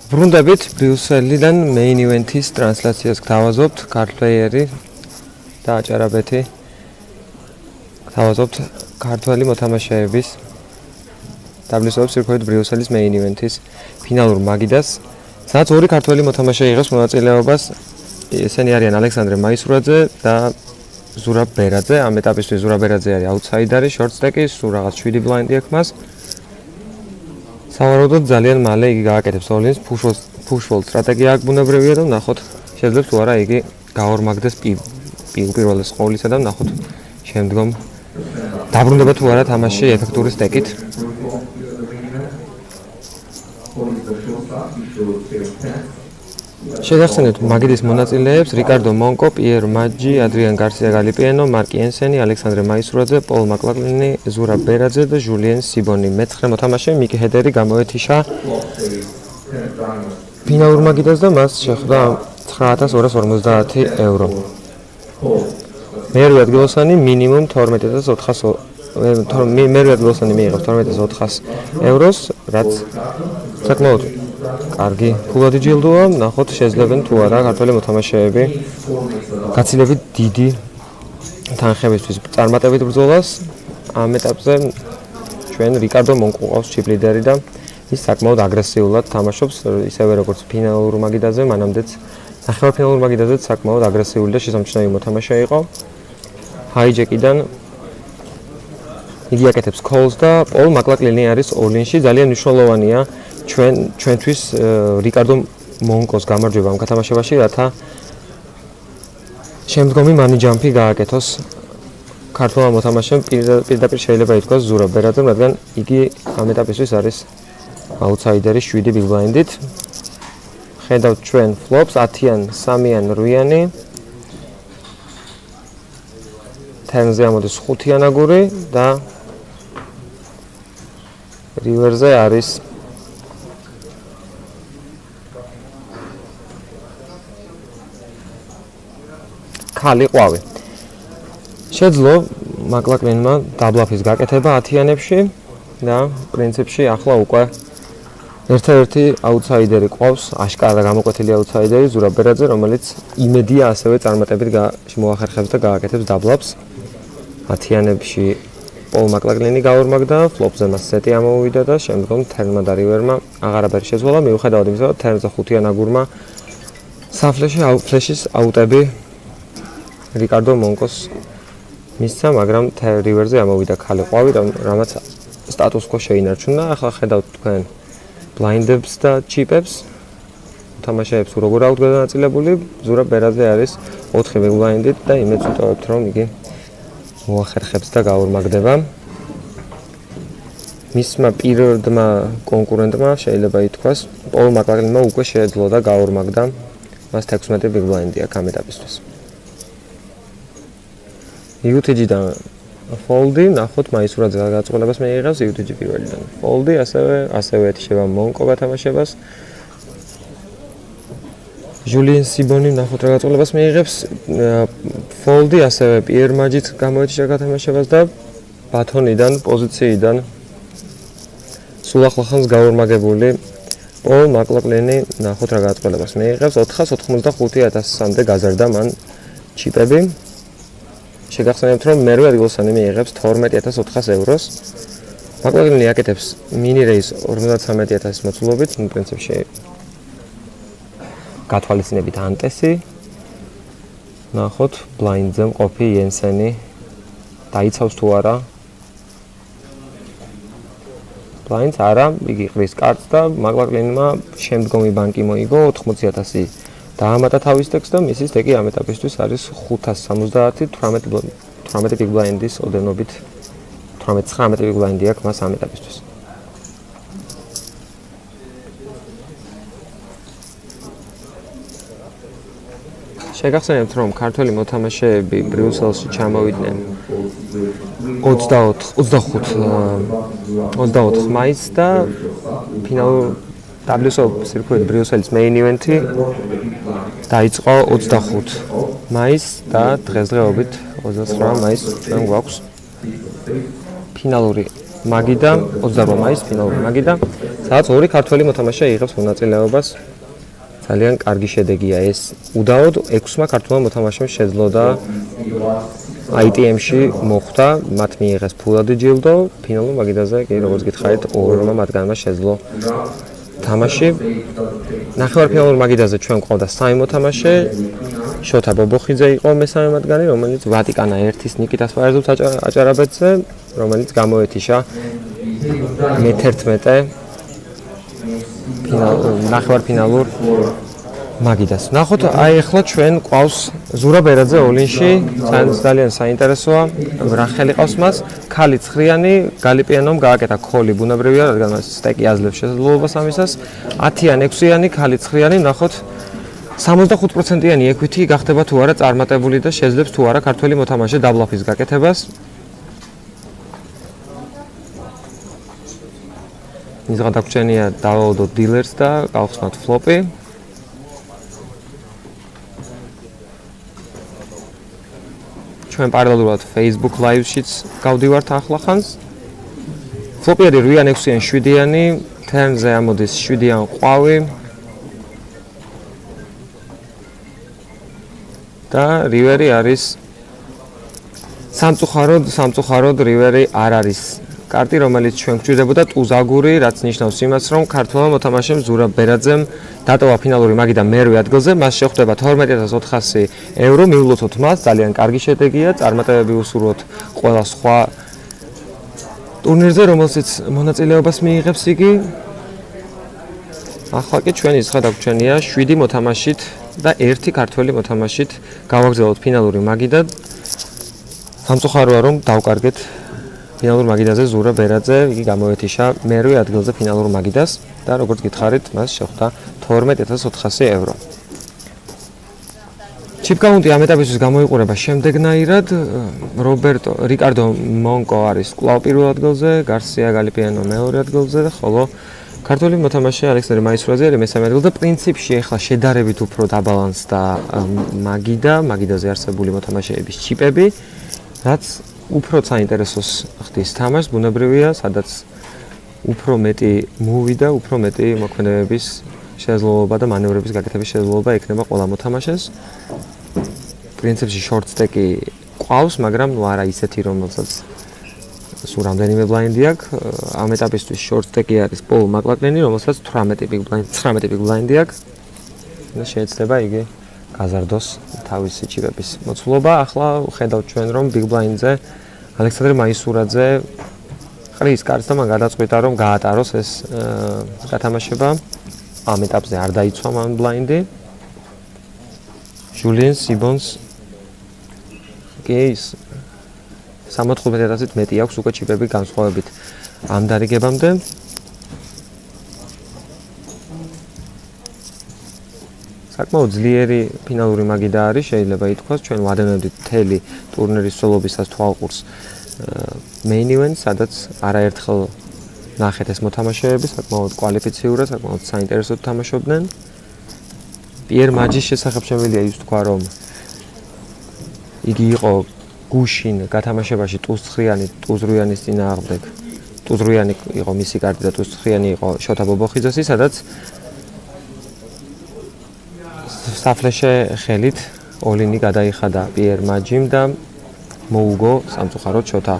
ბრუნდებით ბრიუსელიდან main event-ის ტრანსლაციას გთავაზობთ ქართველი და აჭარაბეთი გთავაზობთ ქართველი მოთამაშეების WSOPC Brussels-ის main event-ის ფინალურ მაგიდას, სადაც ორი ქართველი მოთამაშე იღებს მონაწილეობას. ესენი არიან ალექსანდრე მაისურაძე და ზურაბ ბერაძე. ამ ეტაპისთვის ზურაბ ბერაძე არის აუთსაიდერი, short stack-ის, სულ რაღაც 7 ბლაინდი აქვს მას. სავარაუდოდ ძალიან მალე იგი გააკეთებს all-ins, push-roll სტრატეგია აქვს ბუნებრივია და ნახოთ შეძლებს თუ არა იგი გაორმაგდეს პირველის ყოვლისა და ნახოთ შემდგომ დაბრუნდება თუ არა თამაში ეფექტური სტეკით. შეგახსენებთ მაგიდის მონაწილეებს რიკარდო მონკო, პიერ მაჯი, ადრიან გარსია გალიპიენო, მარკი ენსენი, ალექსანდრე მაისურაძე, პოლ მაკლაკლინი, ზურაბ ბერაძე და ჟულიენ სიბონი. მეცხრე მოთამაშე მიკი ჰედერი გამოეთიშა ფინალურ მაგიდას და მას შეხვდა 9250 €. მერვე ადგილოსანი მინიმუმ 12400 მერვე ადგილოსანი მიიღებს 12400 €-ს, რაც საკმაოდ კარგი ფულადი ჯილდოა. ნახოთ შეძლებენ თუ არა ქართველი მოთამაშეები გაცილებით დიდი თანხებისთვის წარმატებით ბრძოლას. ამ ეტაპზე ჩვენ რიკარდო მონკო ყავს ჩიპ ლიდერი და ის საკმაოდ აგრესიულად თამაშობს, ისევე როგორც ფინალურ მაგიდაზე, მანამდეც ნახევარფინალურ მაგიდაზეც საკმაოდ აგრესიული და შესამჩნევი მოთამაშე იყო. ჰაიჯეკიდან იგი აკეთებს კოლს და პოლ მაკლაკლინი არის all-in-ში. ძალიან მნიშვნელოვანია ჩვენთვის რიკარდო მონკოს გამარჯვება ამ გათამაშებაში, რათა შემდგომი მანი ჯამპი გააკეთოს ქართულმა მოთამაშემ. პირდაპირ შეიძლება ითქვას ზურაბ ბერაძემ, რადგან იგი ამ ეტაპისთვის არის აუთსაიდერი 7 big blind-ით. ხედავთ ჩვენ ფლოპს 10-იან, 3-იან, 8-იანი. თერნზე ამოდის 5-იან აგური და რივერზე არის ხალი ყვავი. შეძლო მაკლაკლინმა დაბლაფის გაკეთება 10-იანებში და პრინციპში ახლა უკვე ერთ-ერთი აუთსაიდერი ყავს, აშკარა გამოკვეთილი აუთსაიდერი ზურაბ ბერაძე, რომელიც იმედია ასევე წარმატებით მოახერხებს და გააკეთებს დაბლაფს. 10-იანებში პოლ მაკლაკლინი გაორმაგდა, ფლოპზე მას სეტი ამოვიდა და შემდგომ თერნმა და რივერმა აღარაფერი შეცვალა, მიუხედავად იმისა, რომ თერნზე 5-იან აგურმა საფლეშის აუტები რიკარდო მონკოს მისცა, მაგრამ რივერზე ამოვიდა ხალი ყვავი, რამაც სტატუს კო შეინარჩუნა. ახლა ხედავთ თქვენ ბლაინდებს და ჩიპებს. მოთამაშეებს როგორ აქვთ გადანაწილებული, ზურაბ ბერაძე არის 4 big blind-ით და იმედს ვიტოვებთ, რომ იგი მოახერხებს და გაორმაგდება. მისმა პირველმა კონკურენტმა შეიძლება ითქვას, პოლ მაკლაკლინმა უკვე შეეძლო და გაორმაგდა. მას 16 big blind-ი აქვს ამ ეტაპისთვის. UTG-დან foldi, ნახოთ მაისურაძე გაწყვეტილებას მიიღებს UTG პირველიდან. foldi, ასევე ეთიშება მონკო გათამაშებას. ჟულიენ სიბონი ნახოთ რა გაწყვეტილებას მიიღებს. foldi, ასევე პიერ მაჯიც გამოეთიშა გათამაშებას და ბათონიდან, პოზიციიდან სულ ახლახანს გაორმაგებული პოლ მაკლაკლინი ნახოთ რა გაწყვეტილებას მიიღებს. 495,000-მდე გაზარდა მან ჩიპები. შეგახსენებთ, რომ მერვე ადგილოსანი მიიღებს 12,400 €-ს. მაკლაკლინი აკეთებს მინი რეის 53,000 მოცულობით, პრინციპში გათვალისწინებით ანტესი. ნახოთ ბლაინდზე მყოფი ენსენი დაიცავს თუ არა. ბლაინდს არა, იგი ყრის კარტს და მაკლაკლინმა შემდგომი ბანკი მოიგო 80,000 დაამატა თავის ტექსტს და მისი სტეკი ამ ეტაპისთვის არის 570, 18 big blind-ის ოდენობით 18-19 big blind-ი აქვს მას ამ ეტაპისთვის. შეგახსენებთ, რომ ქართველი მოთამაშეები ბრიუსელში ჩამოვიდნენ 24 მაისს და ფინალურ WSOPC Brussels-ის main event-ი დაიწყო 25 მაისს და დღესდღეობით 29 მაისს ჩვენ გვაქვს ფინალური მაგიდა 28 მაისს ფინალური მაგიდა, სადაც ორი ქართველი მოთამაშე იღებს მონაწილეობას. ძალიან კარგი შედეგია ეს. უდაოდ 6-მა ქართულმა მოთამაშემ შეძლო და ITM-ში მოხვდა, მათ მიიღეს ფულადი ჯილდო, ფინალურ მაგიდაზე კი როგორც გითხარით, ორმა მათგანმა შეძლო თამაში. ნახევარფინალურ მაგიდაზე ჩვენ გვყავდა 3 მოთამაშე. შოთა ბობოხიძე იყო მესამე მათგანი, რომელიც ვატიკანა 1-ის ნიკიტას ვაერზულს აჭარაბეთზე, რომელიც გამოეთიშა მე-11 ნახევარფინალურ მაგიდას. ნახოთ, აი ახლა ჩვენ ყავს ზურაბ ერაძე ოლინში, ძალიან საინტერესოა, რახელი ყავს მას, ქალი ცხრიანი, გალიპიანომ გააკეთა ქოლი, ბუნებრივია, რადგან მას სტეკი აძლევს შესაძლებლობას ამისას. 10-ან 6-იანი, ქალი ცხრიანი, ნახოთ 75%-იანი ექვითი გახდება თუ არა წარმატებული და შეძლებს თუ არა ქართველი მოთამაშე დაბლაფის გაკეთებას. მისგან დაგვრჩენია დავაუდოთ დილერს და გავხსნათ ფლოპი. ჩვენ პარალელურად Facebook Live-შიც გავდივართ ახლახანს. ფლოპი არის 8-ან 6-იან 7-იანი, თერნზე ამოდის 7-იან ყვავი. და რივერი არის სამწუხაროდ რივერი არ არის კარტი, რომელიც ჩვენ გვჭირდებოდა ტუზაგური, რაც ნიშნავს იმას, რომ ქართველმა მოთამაშემ ზურაბ ბერაძემ დატოვა ფინალური მაგიდა მერვე ადგილზე, მას შეხვდება 12400 ევრო, მივლოცოთ მას, ძალიან კარგი შედეგია, წარმატებები უსურვოთ ყველა სხვა ტურნირზე, რომელსაც მონაწილეობას მიიღებს იგი. ახლა კი ჩვენ ისხა დაგვრჩენია 7 მოთამაშით და 1 ქართველი მოთამაშით გავაგრძელოთ ფინალური მაგიდა. სამწუხაროა რომ დავკარგეთ ფინალურ მაგიდაზე ზურაბ ბერაძე, იგი გამოეთიშა მერვე ადგილზე ფინალურ მაგიდას და როგორც გითხარით, მას შეხვდა 12400 ევრო. ჩიპკაუნტი ამ ეტაპისთვის გამოიყურება შემდეგნაირად. რიკარდო მონკო არის კვლავ პირველ ადგილზე, გარსია გალიპიანო მეორე ადგილზე, ხოლო ქართული მოთამაშე ალექსანდრე მაისურაძე არის მესამე ადგილზე. პრინციპში ახლა შედარებით უფრო დაბალანსდა მაგიდაზე არსებული მოთამაშეების ჩიპები, რაც უფრო საინტერესოს ხდის თამაშს, ბუნებრივია, სადაც უფრო მეტი მუვი და უფრო მეტი მოქმედებების შესაძლებლობა და მანევრების გაკეთების შესაძლებლობა ექნება ყველა მოთამაშეს. პრინციპში short stack-ი ყავს, მაგრამ არა ისეთი, რომელსაც სულ რამდენიმე ბლაინდი აქვს. ამ ეტაპისთვის short stack-ი არის პოლ მაკლაკლენი, რომელსაც 19 big blind აქვს. და შეიძლება იგი გაზარდოს თავისი ჩიპების მოცულობა. ახლა ხედავთ ჩვენ, რომ big blind-ზე ალექსანდრე მაისურაძე ყრის კარს და მან გადაწყვიტა, რომ გაატაროს ეს გათამაშება. ამ ეტაპზე არ დაიცვა მან ბლაინდი. ჟულიან სიბონს კეის 75%-ით მეტი აქვს უკვე ჩიპები განსხვავებით ამ დარიგებამდე. საკმაოდ ძლიერი ფინალური მაგიდა არის, შეიძლება ითქვას, ჩვენ ვადევნებდით მთელი ტურნირის სოლობისას თვალყურს main event, სადაც არაერთხელ ნახეთ ეს მოთამაშეები, საკმაოდ კვალიფიციურად, საკმაოდ საინტერესოდ თამაშობდნენ. პიერ მაჯის შესახებ შემიძლია ის თქვა, რომ იგი იყო გუშინ გათამაშებაში ტუზრუიანის წინააღმდეგ. ტუზრუიანი იყო მისი კარტი და ტუზრუიანი იყო შოთა ბობოხიძესი, სადაც საფლეშე ხელით ოლინი გადაიხადა პიერ მაჯიმ და მოუგო სამწუხაროდ შოთა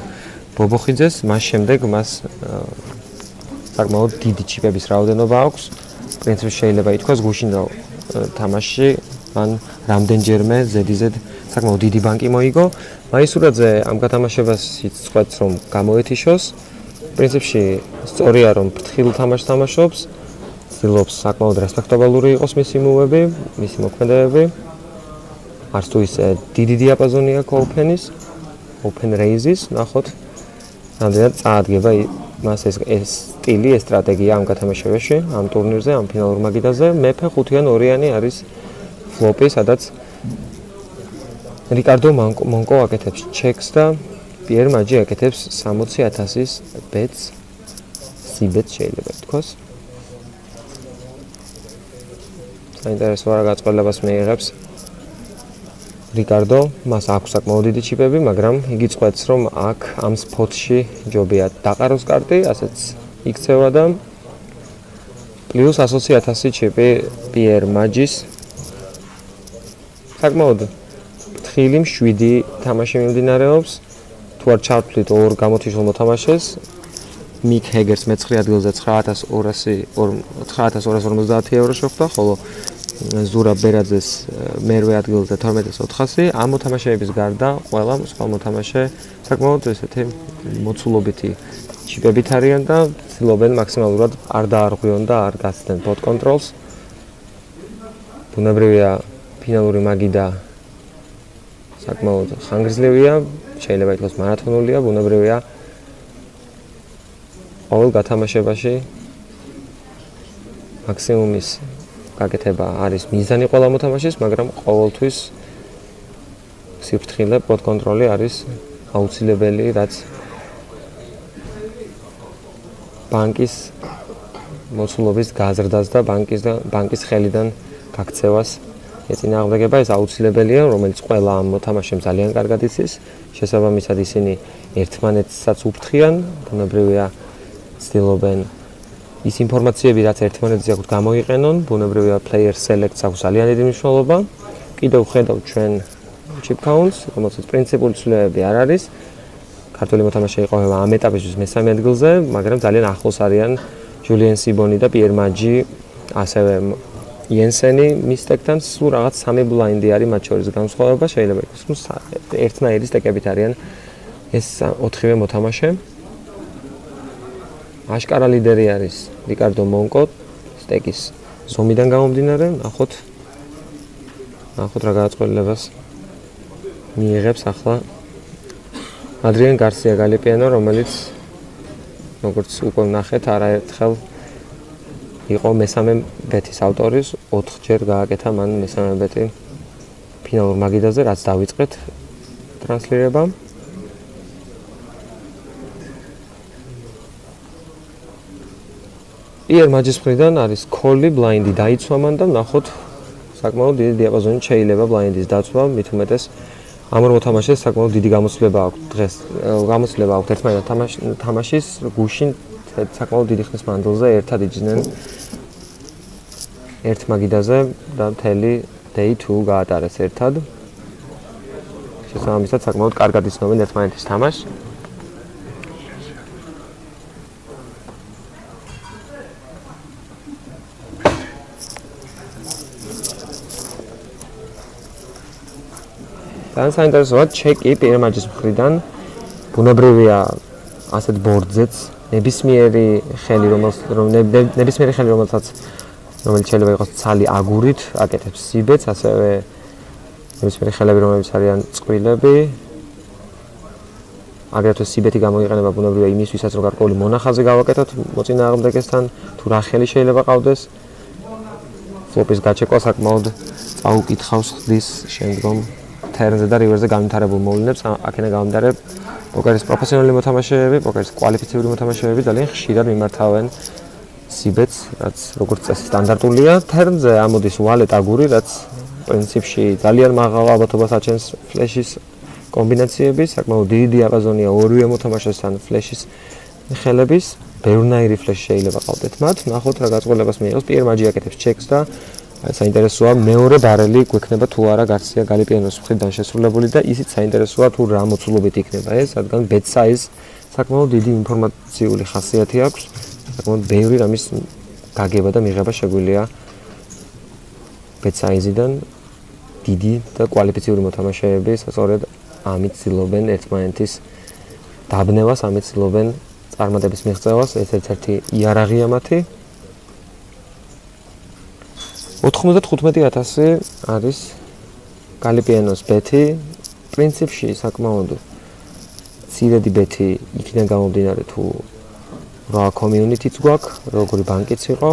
ბობოხიძეს. მას შემდეგ მას საკმაოდ დიდი ჩიპების რაოდენობა აქვს. პრინციპში შეიძლება ითქვას გუშინ თამაში მან რამდენჯერმე ზედიზედ საკმაოდ დიდი ბანკი მოიგო. მაისურაძე ამ გათამაშებაშიც წყვეტს, რომ გამოეთიშოს. პრინციპში სწორია, რომ ფრთხილ თამაშს თამაშობს. ცდილობს საკმაოდ რესპექტაბელური იყოს მისი მუვები, მისი მოქმედებები. არც თუ ისე დიდი დიაპაზონი აქვს open raise-ის, ნახოთ. რამდენად წაადგება მას ეს სტილი, ეს სტრატეგია ამ გათამაშებაში, ამ ტურნირზე, ამ ფინალურ მაგიდაზე. მეფე 5-ან 2-იანი არის ფლოპი, სადაც რიკარდო მონკო აკეთებს ჩეკს და პიერ მაჯი აკეთებს 60,000-ის ბეტს, სიბეტს შეიძლება ითქვას. საინტერესო რა გაწყობილებას მიიღებს რიკარდო, მას აქვს საკმაოდ დიდი ჩიპები, მაგრამ იგი წყვეტს, რომ აქ ამ სპოტში ჯობია დაყაროს კარტი, ასეც იქცევა და პლუს 120.000 ჩიპი პიერ მაჯის. საკმაოდ ფრთხილი 7 თამაში მიმდინარეობს. თუ არ ჩავთვლით ორ გამოთიშულ მოთამაშეს, მიკ ჰეგერს მე-9 ადგილზე 9,250 euро შეხვდა, ხოლო ზურა ბერაძეს მერვე ადგილზე 12,400. ამ მოთამაშეების გარდა ყველა სხვა მოთამაშე საკმაოდ ესეთი მოცულობითი ჩიპებით არიან და ცდილობენ მაქსიმალურად არ დაარღვიონ და არ გასცენ ბოტ კონტროლს. ბუნებრივია ფინალური მაგიდა საკმაოდ ხანგრძლივია, შეიძლება ითქვას მარათონულია, ბუნებრივია ყოველ გათამაშებაში მაქსიმუმის გაკეთება არის მიზანი ყველა მოთამაშის, მაგრამ ყოველთვის სიფრთხილე ბოტ კონტროლი არის აუცილებელი, რაც ბანკის მოცულობის გაზრდას და ბანკის ხელიდან გაქცევას ეწინააღმდეგება. ეს აუცილებელია, რომელიც ყველა ამ მოთამაშემ ძალიან კარგად იცის. შესაბამისად ისინი ერთმანეთსაც უფრთხიან, ბუნებრივია ცდილობენ ის ინფორმაციები, რაც ერთმანეთზე აქვთ, გამოიყენონ, ბუნებრივია player select-ს აქვს ძალიან დიდი მნიშვნელობა. კიდევ ხედავთ ჩვენ chip counts, რომელსაც პრინციპული ცვლილებები არ არის. ქართული მოთამაშე იყვება ამ ეტაპისთვის მესამე ადგილზე, მაგრამ ძალიან ახლოს არიან ჯულიან სიბონი და პიერ მაჯი, ასევე იენსენი მის სტეკთან სულ რაღაც 3 ბლაინდი არის მათ შორის განსხვავება, შეიძლება იყოს ერთნაირი სტეკებით არიან ეს 4-ვე მოთამაშე. აშკარა ლიდერი არის რიკარდო მონკო სტეკის ზომიდან გამომდინარე, ნახოთ რა გადაწყვეტილებას მიიღებს ახლა ადრიან გარსია გალიპიანო, რომელიც როგორც უკვე ნახეთ, არაერთხელ იყო მესამე ბეთის ავტორის, 4-ჯერ გააკეთა მან მესამე ბეთი ფინალურ მაგიდაზე, რაც დავიწყეთ ტრანსლირება. პიერ მაჯის მხრიდან არის კოლი, ბლაინდი დაიცვა მან და ნახოთ საკმაოდ დიდი დიაპაზონით შეიძლება ბლაინდის დაცვა, მით უმეტეს ამ ორ მოთამაშეს საკმაოდ დიდი გამოცდილება აქვს დღეს. გამოცდილება აქვს ერთმანეთთან თამაშის გუშინ საკმაოდ დიდი ხნის მანძილზე ერთად იჯდნენ ერთ მაგიდაზე და მთელი day 2 გაატარეს ერთად. შესაბამისად საკმაოდ კარგად იცნობენ ერთმანეთის თამაშს. ძალიან საინტერესოა ჩეკი პიერ მაჯის მხრიდან. ბუნებრივია ასეთ ბორდზეც ნებისმიერი ხელი, რომელსაც შეიძლება იყოს ცალი აგურით, აკეთებს სიბეთს, ასევე ნებისმიერი ხელები, რომლებიც არიან წყვილები. აგრეთვე სიბეთი გამოიყენება ბუნებრივია იმისთვისაც, რომ გარკვეული მონახაზი გავაკეთოთ მოწინააღმდეგესთან, თუ რა ხელი შეიძლება ყავდეს. ფლოპის გაჩეკვა საკმაოდ წაუკითხავს ხდის შემდგომ თერნზე და რივერზე განვითარებულ მოვლენებს. აქედან გამომდინარე, პოკერის პროფესიონალი მოთამაშეები, პოკერის კვალიფიციური მოთამაშეები ძალიან ხშირად მიმართავენ სიბეთს, რაც როგორც წესი სტანდარტულია. თერნზე ამოდის ვალეტ აგური, რაც პრინციპში ძალიან მაღალ ალბათობას აჩენს ფლეშის კომბინაციები, საკმაოდ დიდი დიაპაზონია ორივე მოთამაშესთან ფლეშის ხელების, ბევრნაირი ფლეში შეიძლება ყავდეთ მათ. ნახოთ რა გაწყვეტილებას მიიღოს. პიერ მაჯი აკეთებს ჩეკს და საინტერესოა მეორე ბარელი გვექნება თუ არა გარსია გალიპიანოს მხრიდან შესრულებული და ისიც საინტერესოა თუ რა მოცულობით იქნება ეს, რადგან bet size საკმაოდ დიდი ინფორმაციული ხასიათი აქვს, საკმაოდ ბევრი რამის გაგება და მიღება შეგვიძლია bet size-დან. დიდი და კვალიფიციური მოთამაშეები სწორედ ამით ცდილობენ ერთმანეთის დაბნევას, ამით ცდილობენ წარმატების მიღწევას, ეს ერთ-ერთი იარაღია მათი. 95,000 არის გალიპიანოს ბეთი, პრინციპში საკმაოდ მცირედი ბეთი იქიდან გამომდინარე თუ რა community-ც გვაქვს, როგორი ბანკიც იყო,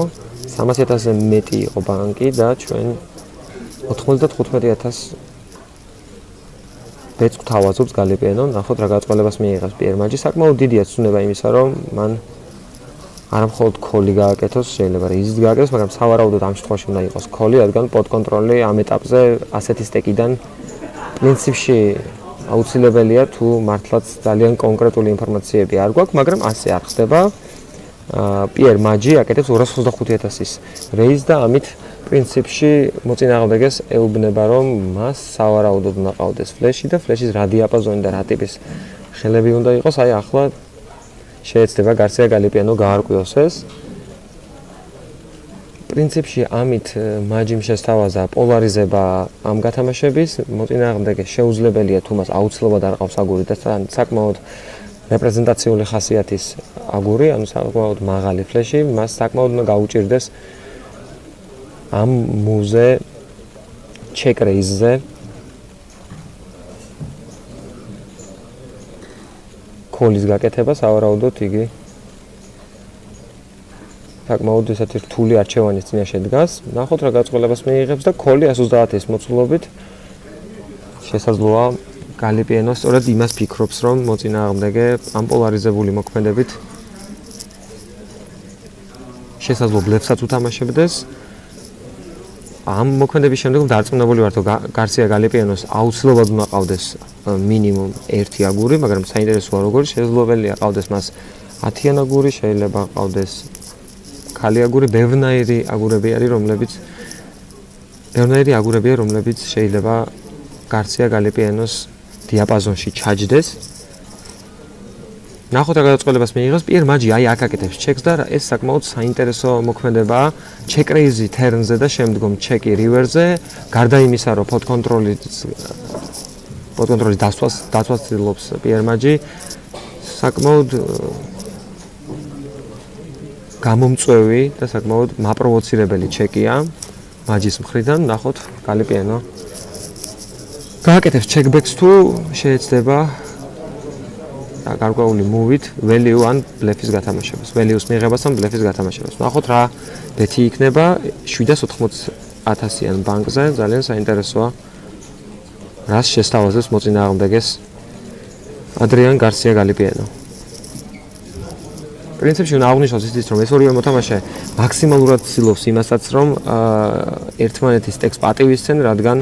300,000-ზე მეტი იყო ბანკი და ჩვენ 95,000 ბეთს გვთავაზობს გალიპიანო. ნახოთ რა გაწყვეტილებას მიიღებს პიერ მაჯი. საკმაოდ დიდია ცნობა იმისა, რომ მან არ მხოლოდ კოლი გააკეთოს, შეიძლება იზიც გააკეთოს, მაგრამ სავარაუდოდ ამ შემთხვევაში უნდა იყოს კოლი, რადგან პოტ კონტროლი ამ ეტაპზე ასეთი სტეკიდან პრინციპში აუცილებელია თუ მართლაც ძალიან კონკრეტული ინფორმაციები არ გვაქვს, მაგრამ ასე არ ხდება. პიერ მაჯი აკეთებს 225,000-ის რეიზს და ამით პრინციპში მოწინააღმდეგეს ეუბნება, რომ მას სავარაუდოდ უნდა ყავდეს ფლეში და ფლეშის რა დიაპაზონი და რა ტიპის ხელები უნდა იყოს. აი ახლა შეეცდება გარსია გალიპიანო გაარკვიოს ეს. პრინციპში ამით მაჯიმ შესთავაზა პოლარიზება ამ გათამაშების, მოწინააღმდეგე შეუძლებელია თუ მას აუცილებლად არ ყავს აგური და საკმაოდ რეპრეზენტაციული ხასიათის აგური, ანუ საკმაოდ მაღალი ფლეში, მას საკმაოდ უნდა გაუჭირდეს ამ მუზე check raise-ზე კოლის გაკეთება, სავარაუდოდ იგი საკმაოდ ესეთი რთული არჩევანის წინაშე დგას. ნახოთ რა გაწყვილებას მიიღებს და კოლი 130-ის მოცულობით შესაძლოა გალიპიანო სწორედ იმას ფიქრობს, რომ მოწინააღმდეგე ამ პოლარიზებული მოქმედებით შესაძლოა ბლეფსაც უთამაშებდეს. ამ მოქმედების შემდგომ დარწმუნებული ვარ, რომ გარსია გალიპიანოს აუცილებლად უნდა ყავდეს მინიმუმ 1 აგური, მაგრამ საინტერესოა როგორი შესაძლებელია ყავდეს მას 10-იან აგური, შეიძლება ყავდეს ქალი აგური, ბევრნაირი აგურები არის, რომლებიც შეიძლება გარსია გალიპიანოს დიაპაზონში ჩაჯდეს. ნახოთ რა გადაწყვეტილებას მიიღებს. პიერ მაჯი აი აქ აკეთებს ჩეკს და ეს საკმაოდ საინტერესო მოქმედებაა. ჩეკ რეიზი თერნზე და შემდგომ ჩეკი რივერზე. გარდა იმისა, რომ ფოთ კონტროლის დაცვას ცდილობს პიერ მაჯი, საკმაოდ გამომწვევი და საკმაოდ მაპროვოცირებელი ჩეკია მაჯის მხრიდან. ნახოთ გალიპიანო გააკეთებს ჩეკბექს თუ შეეცდება გარკვეული მუვით value ან ბლეფის გათამაშებას, values მიღებას ან ბლეფის გათამაშებას. ნახოთ რა ბეთი იქნება 780,000-იან ბანკზე, ძალიან საინტერესოა. რას შესთავაზებს მოწინააღმდეგეს ადრიან გარსია გალიპიანო. პრინციპში უნდა აღნიშნოს ის, რომ ეს ორივე მოთამაშე მაქსიმალურად ცდილობს იმასაც, რომ ერთმანეთის ტექს პატივისცენ, რადგან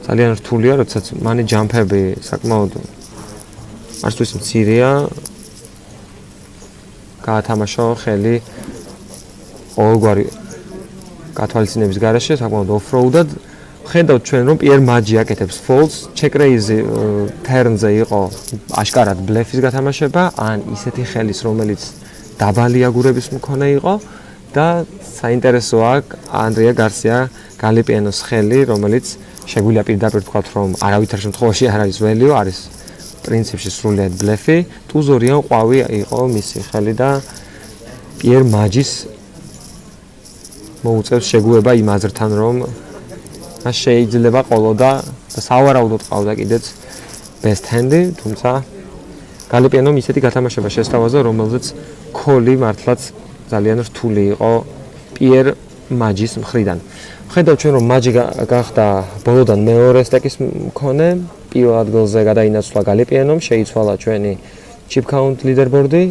ძალიან რთულია, როდესაც მანი ჯამპები საკმაოდ არცთვის მცირეა, გაათამაშო ხელი ყოველგვარი გათვალისწინების გარეშე, საკმაოდ off-road-ად. ხედავთ ჩვენ, რომ პიერ მაჯი აკეთებს folds, check raise turn-ზე იყო აშკარად ბლეფის გათამაშება, ან ისეთი ხელის, რომელიც დაბალი აგურების მქონე იყო და საინტერესოა ანდრია გარსია გალიპიანოს ხელი, რომელიც შეგვიძლია პირდაპირ ვთქვათ, რომ არავითარ შემთხვევაში არ არის value, არის პრინციპში სრულიად ბლეფი. ტუზორიან ყვავი იყო მისი ხელი და პიერ მაჯის მოუწევს შეგუება იმ აზრთან, რომ მას შეიძლება ყოლოდა და სავარაუდოდ ყავდა კიდეც best hand-ი, თუმცა გალიპიანომ ისეთი გათამაშება შესთავაზა, რომელზეც კოლი მართლაც ძალიან რთული იყო პიერ მაჯის მხრიდან. ხედავთ ჩვენ, რომ მაჯი გახდა ბოლოდან მეორე სტეკის მქონე, პირველ ადგილზე გადაინაცვლა გალიპიანომ, შეიცვალა ჩვენი chip count leaderboard-ი.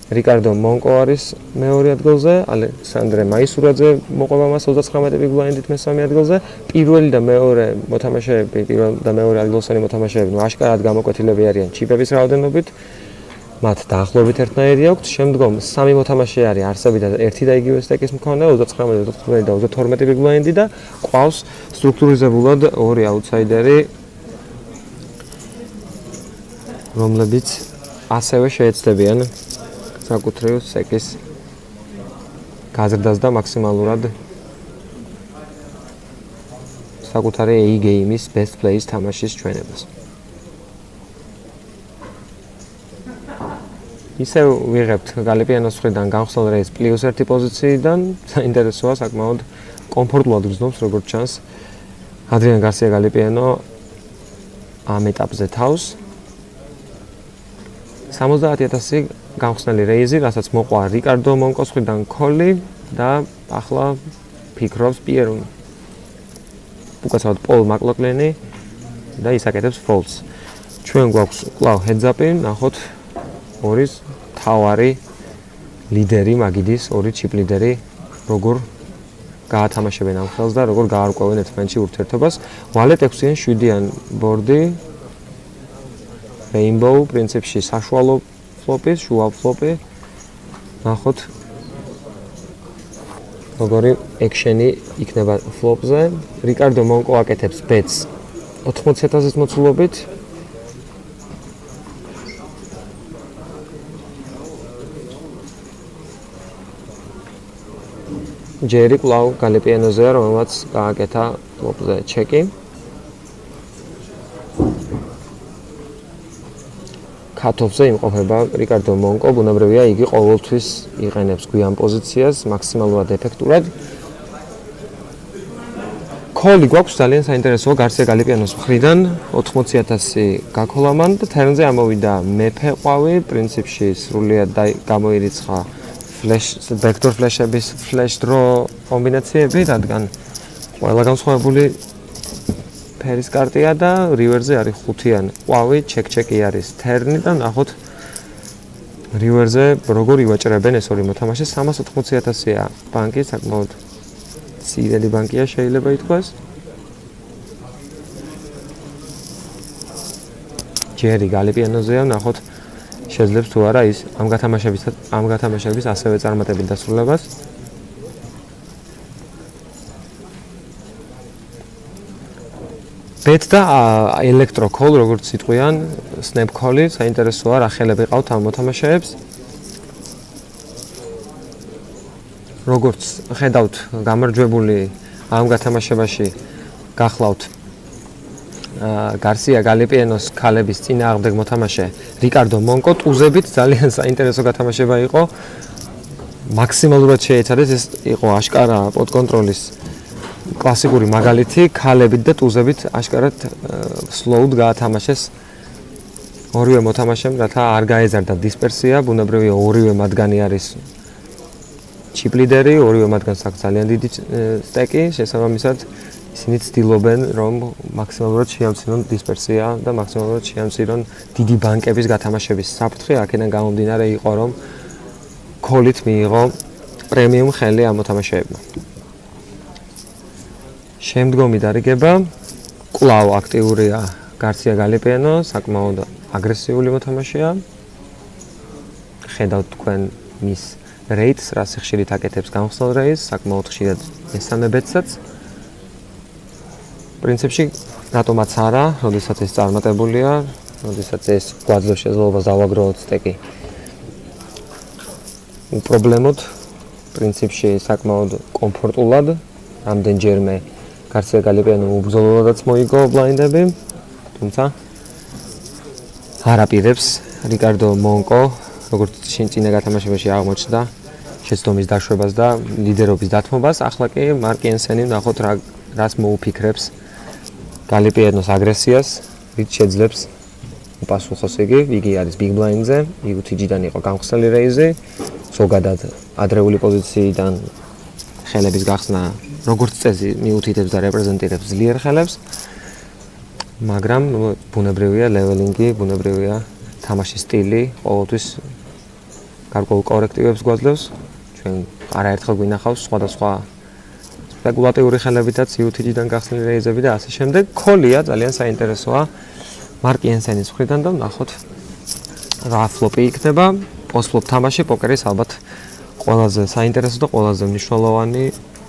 რიკარდო მონკო არის მეორე ადგილზე, ალექსანდრე მაისურაძე მოყვება მას 39 ბიგბლაინდით მესამე ადგილზე. პირველი და მეორე მოთამაშეები, პირველ და მეორე ადგილოსანი მოთამაშეები, აშკარად გამოკვეთილები არიან ჩიპების რაოდენობით. მათ დაახლოებით ერთნაირი აქვთ. შემდგომ სამი მოთამაშე არის არსები და ერთი და იგივე სტეკის მქონე, 39, 39 და 32 ბიგბლაინდი და ყავს სტრუქტურიზებულად ორი აუთსაიდერი, რომლებიც ასევე შეეცდებიან საკუთრივ სტეკის გაზრდას და მაქსიმალურად საკუთარი A game-ის best play-ის თამაშის ჩვენებას. ისე ვიღებთ გალიპიანოს მხრიდან გამხსნელ რეიზს +1 პოზიციიდან, საინტერესოა, საკმაოდ კომფორტულად გრძნობს, როგორც ჩანს, ადრიან გარსია გალიპიანო ამ ეტაპზე თავს. 70,000 გამხსნელი რეიზი, რასაც მოყვა რიკარდო მონკოს მხრიდან კოლი და ახლა ფიქრობს პიერ უკაცრავად პოლ მაკლოკლენი და ის აკეთებს folds. ჩვენ გვაქვს კვლავ heads-up-ი, ნახოთ ორის თავარი ლიდერი მაგიდის, ორი ჩიპ ლიდერი, როგორ გაათამაშებენ ამ ხელს და როგორ გაარკვევენ ერთმანეთში ურთიერთობას. ვალეთ 6-იან 7-იან ბორდი Rainbow პრინციპში საშუალო ფლოპის, შუა ფლოპი. ნახოთ როგორი ექშენი იქნება ფლოპზე. რიკარდო მონკო აკეთებს ბეტს 80,000-ის მოცულობით. ჯერი კვლავ გალიპიანოზეა, რომელმაც გააკეთა ფლოპზე ჩეკი. ქათოფზე იმყოფება რიკარდო მონკო, ბუნებრივია იგი ყოველთვის იყენებს გვიან პოზიციას, მაქსიმალურად ეფექტურად. კოლი გვაქვს ძალიან საინტერესოა გარსია გალიპიანოს მხრიდან 80,000 გაქოლა მან და თერნზე ამოვიდა მეფე ყვავი, პრინციპში სრულიად გამოირიცხა backdoor flash-ების flash draw კომბინაციები, რადგან ყველა განსხვავებული ფერის კარტია და რივერზე არის 5-იან ყვავი, ჩეკ-ჩეკი არის თერნი და ნახოთ რივერზე როგორ ივაჭრებენ ეს ორი მოთამაშე. 380,000-ია ბანკი, საკმაოდ ცირელი ბანკია შეიძლება ითქვას. ჯერი გალიპიანოზეა, ნახოთ შეძლებს თუ არა ის ამ გათამაშების ასევე წარმატებით დასრულებას. ბეტ და ელექტრო კოლ, როგორც იტყვიან, snap call-ი, საინტერესოა რა ხელები ყავთ ამ მოთამაშეებს. როგორც ხედავთ, გამარჯვებული ამ გათამაშებაში გახლავთ გარსია გალიპიანოს ქალების წინააღმდეგ მოთამაშე რიკარდო მონკო. ტუზებით ძალიან საინტერესო გათამაშება იყო. მაქსიმალურად შეეცადეს, ეს იყო აშკარა პოდკონტროლის კლასიკური მაგალითი, ქალებით და ტუზებით აშკარად სლოუდ გაათამაშეს ორივე მოთამაშემ, რათა არ გაეზარდა დისპერსია. ბუნებრივია ორივე მათგანი არის ჩიპ ლიდერი, ორივე მათგანს აქვს ძალიან დიდი სტეკი, შესაბამისად ისინი ცდილობენ, რომ მაქსიმალურად შეამცირონ დისპერსია და მაქსიმალურად შეამცირონ დიდი ბანკების გათამაშების საფრთხე. აქედან გამომდინარე იყო, რომ კოლით მიიღო პრემიუმ ხელი ამ მოთამაშეებმა. შემდგომი დარიგება კვლავ აქტიურია გარსია გალიპიანო, საკმაოდ აგრესიული მოთამაშეა. ხედავთ თქვენ მის რეიტს, რა სიხშირით აკეთებს გამხსნელ რეიტს, საკმაოდ ხშირად მესამე ბეტსაც. პრინციპში რატომაც არა, როდესაც ეს წარმატებულია, როდესაც ეს გვაძლევს შესაძლებლობას დავაგროვოთ სტეკი. უპრობლემოდ, პრინციპში საკმაოდ კომფორტულად, რამდენჯერმე გარსია გალიპიანომ უბრძოლოდაც მოიგო ბლაინდები, თუმცა არ აპირებს რიკარდო მონკო, როგორც წინა გათამაშებაში აღმოჩნდა, შეცდომის დაშვებას და ლიდერობის დათმობას. ახლა კი მარკ იანსენი ნახოთ რას მოუფიქრებს გალიპიანოს აგრესიას, რით შეძლებს უპასუხოს იგი. იგი არის big blind-ზე, UTG-დან იყო გამხსნელი რეიზი, ზოგადად ადრეული პოზიციიდან ხელების გახსნა როგორც წესი მიუთითებს და რეპრეზენტირებს ძლიერ ხელებს, მაგრამ ბუნებრივია ლეველინგი, ბუნებრივია თამაშის სტილი, ყოველთვის გარკვეულ კორექტივებს გვაძლევს. ჩვენ არაერთხელ გვინახავს სხვადასხვა სპეკულატიური ხელებითაც UTG-დან გახსნილი რეიზები და ასე შემდეგ. კოლია ძალიან საინტერესოა მარკ იანსენის მხრიდან და ნახოთ რა ფლოპი იქნება. პოსტფლოპ თამაში პოკერის ალბათ ყველაზე საინტერესო და ყველაზე მნიშვნელოვანი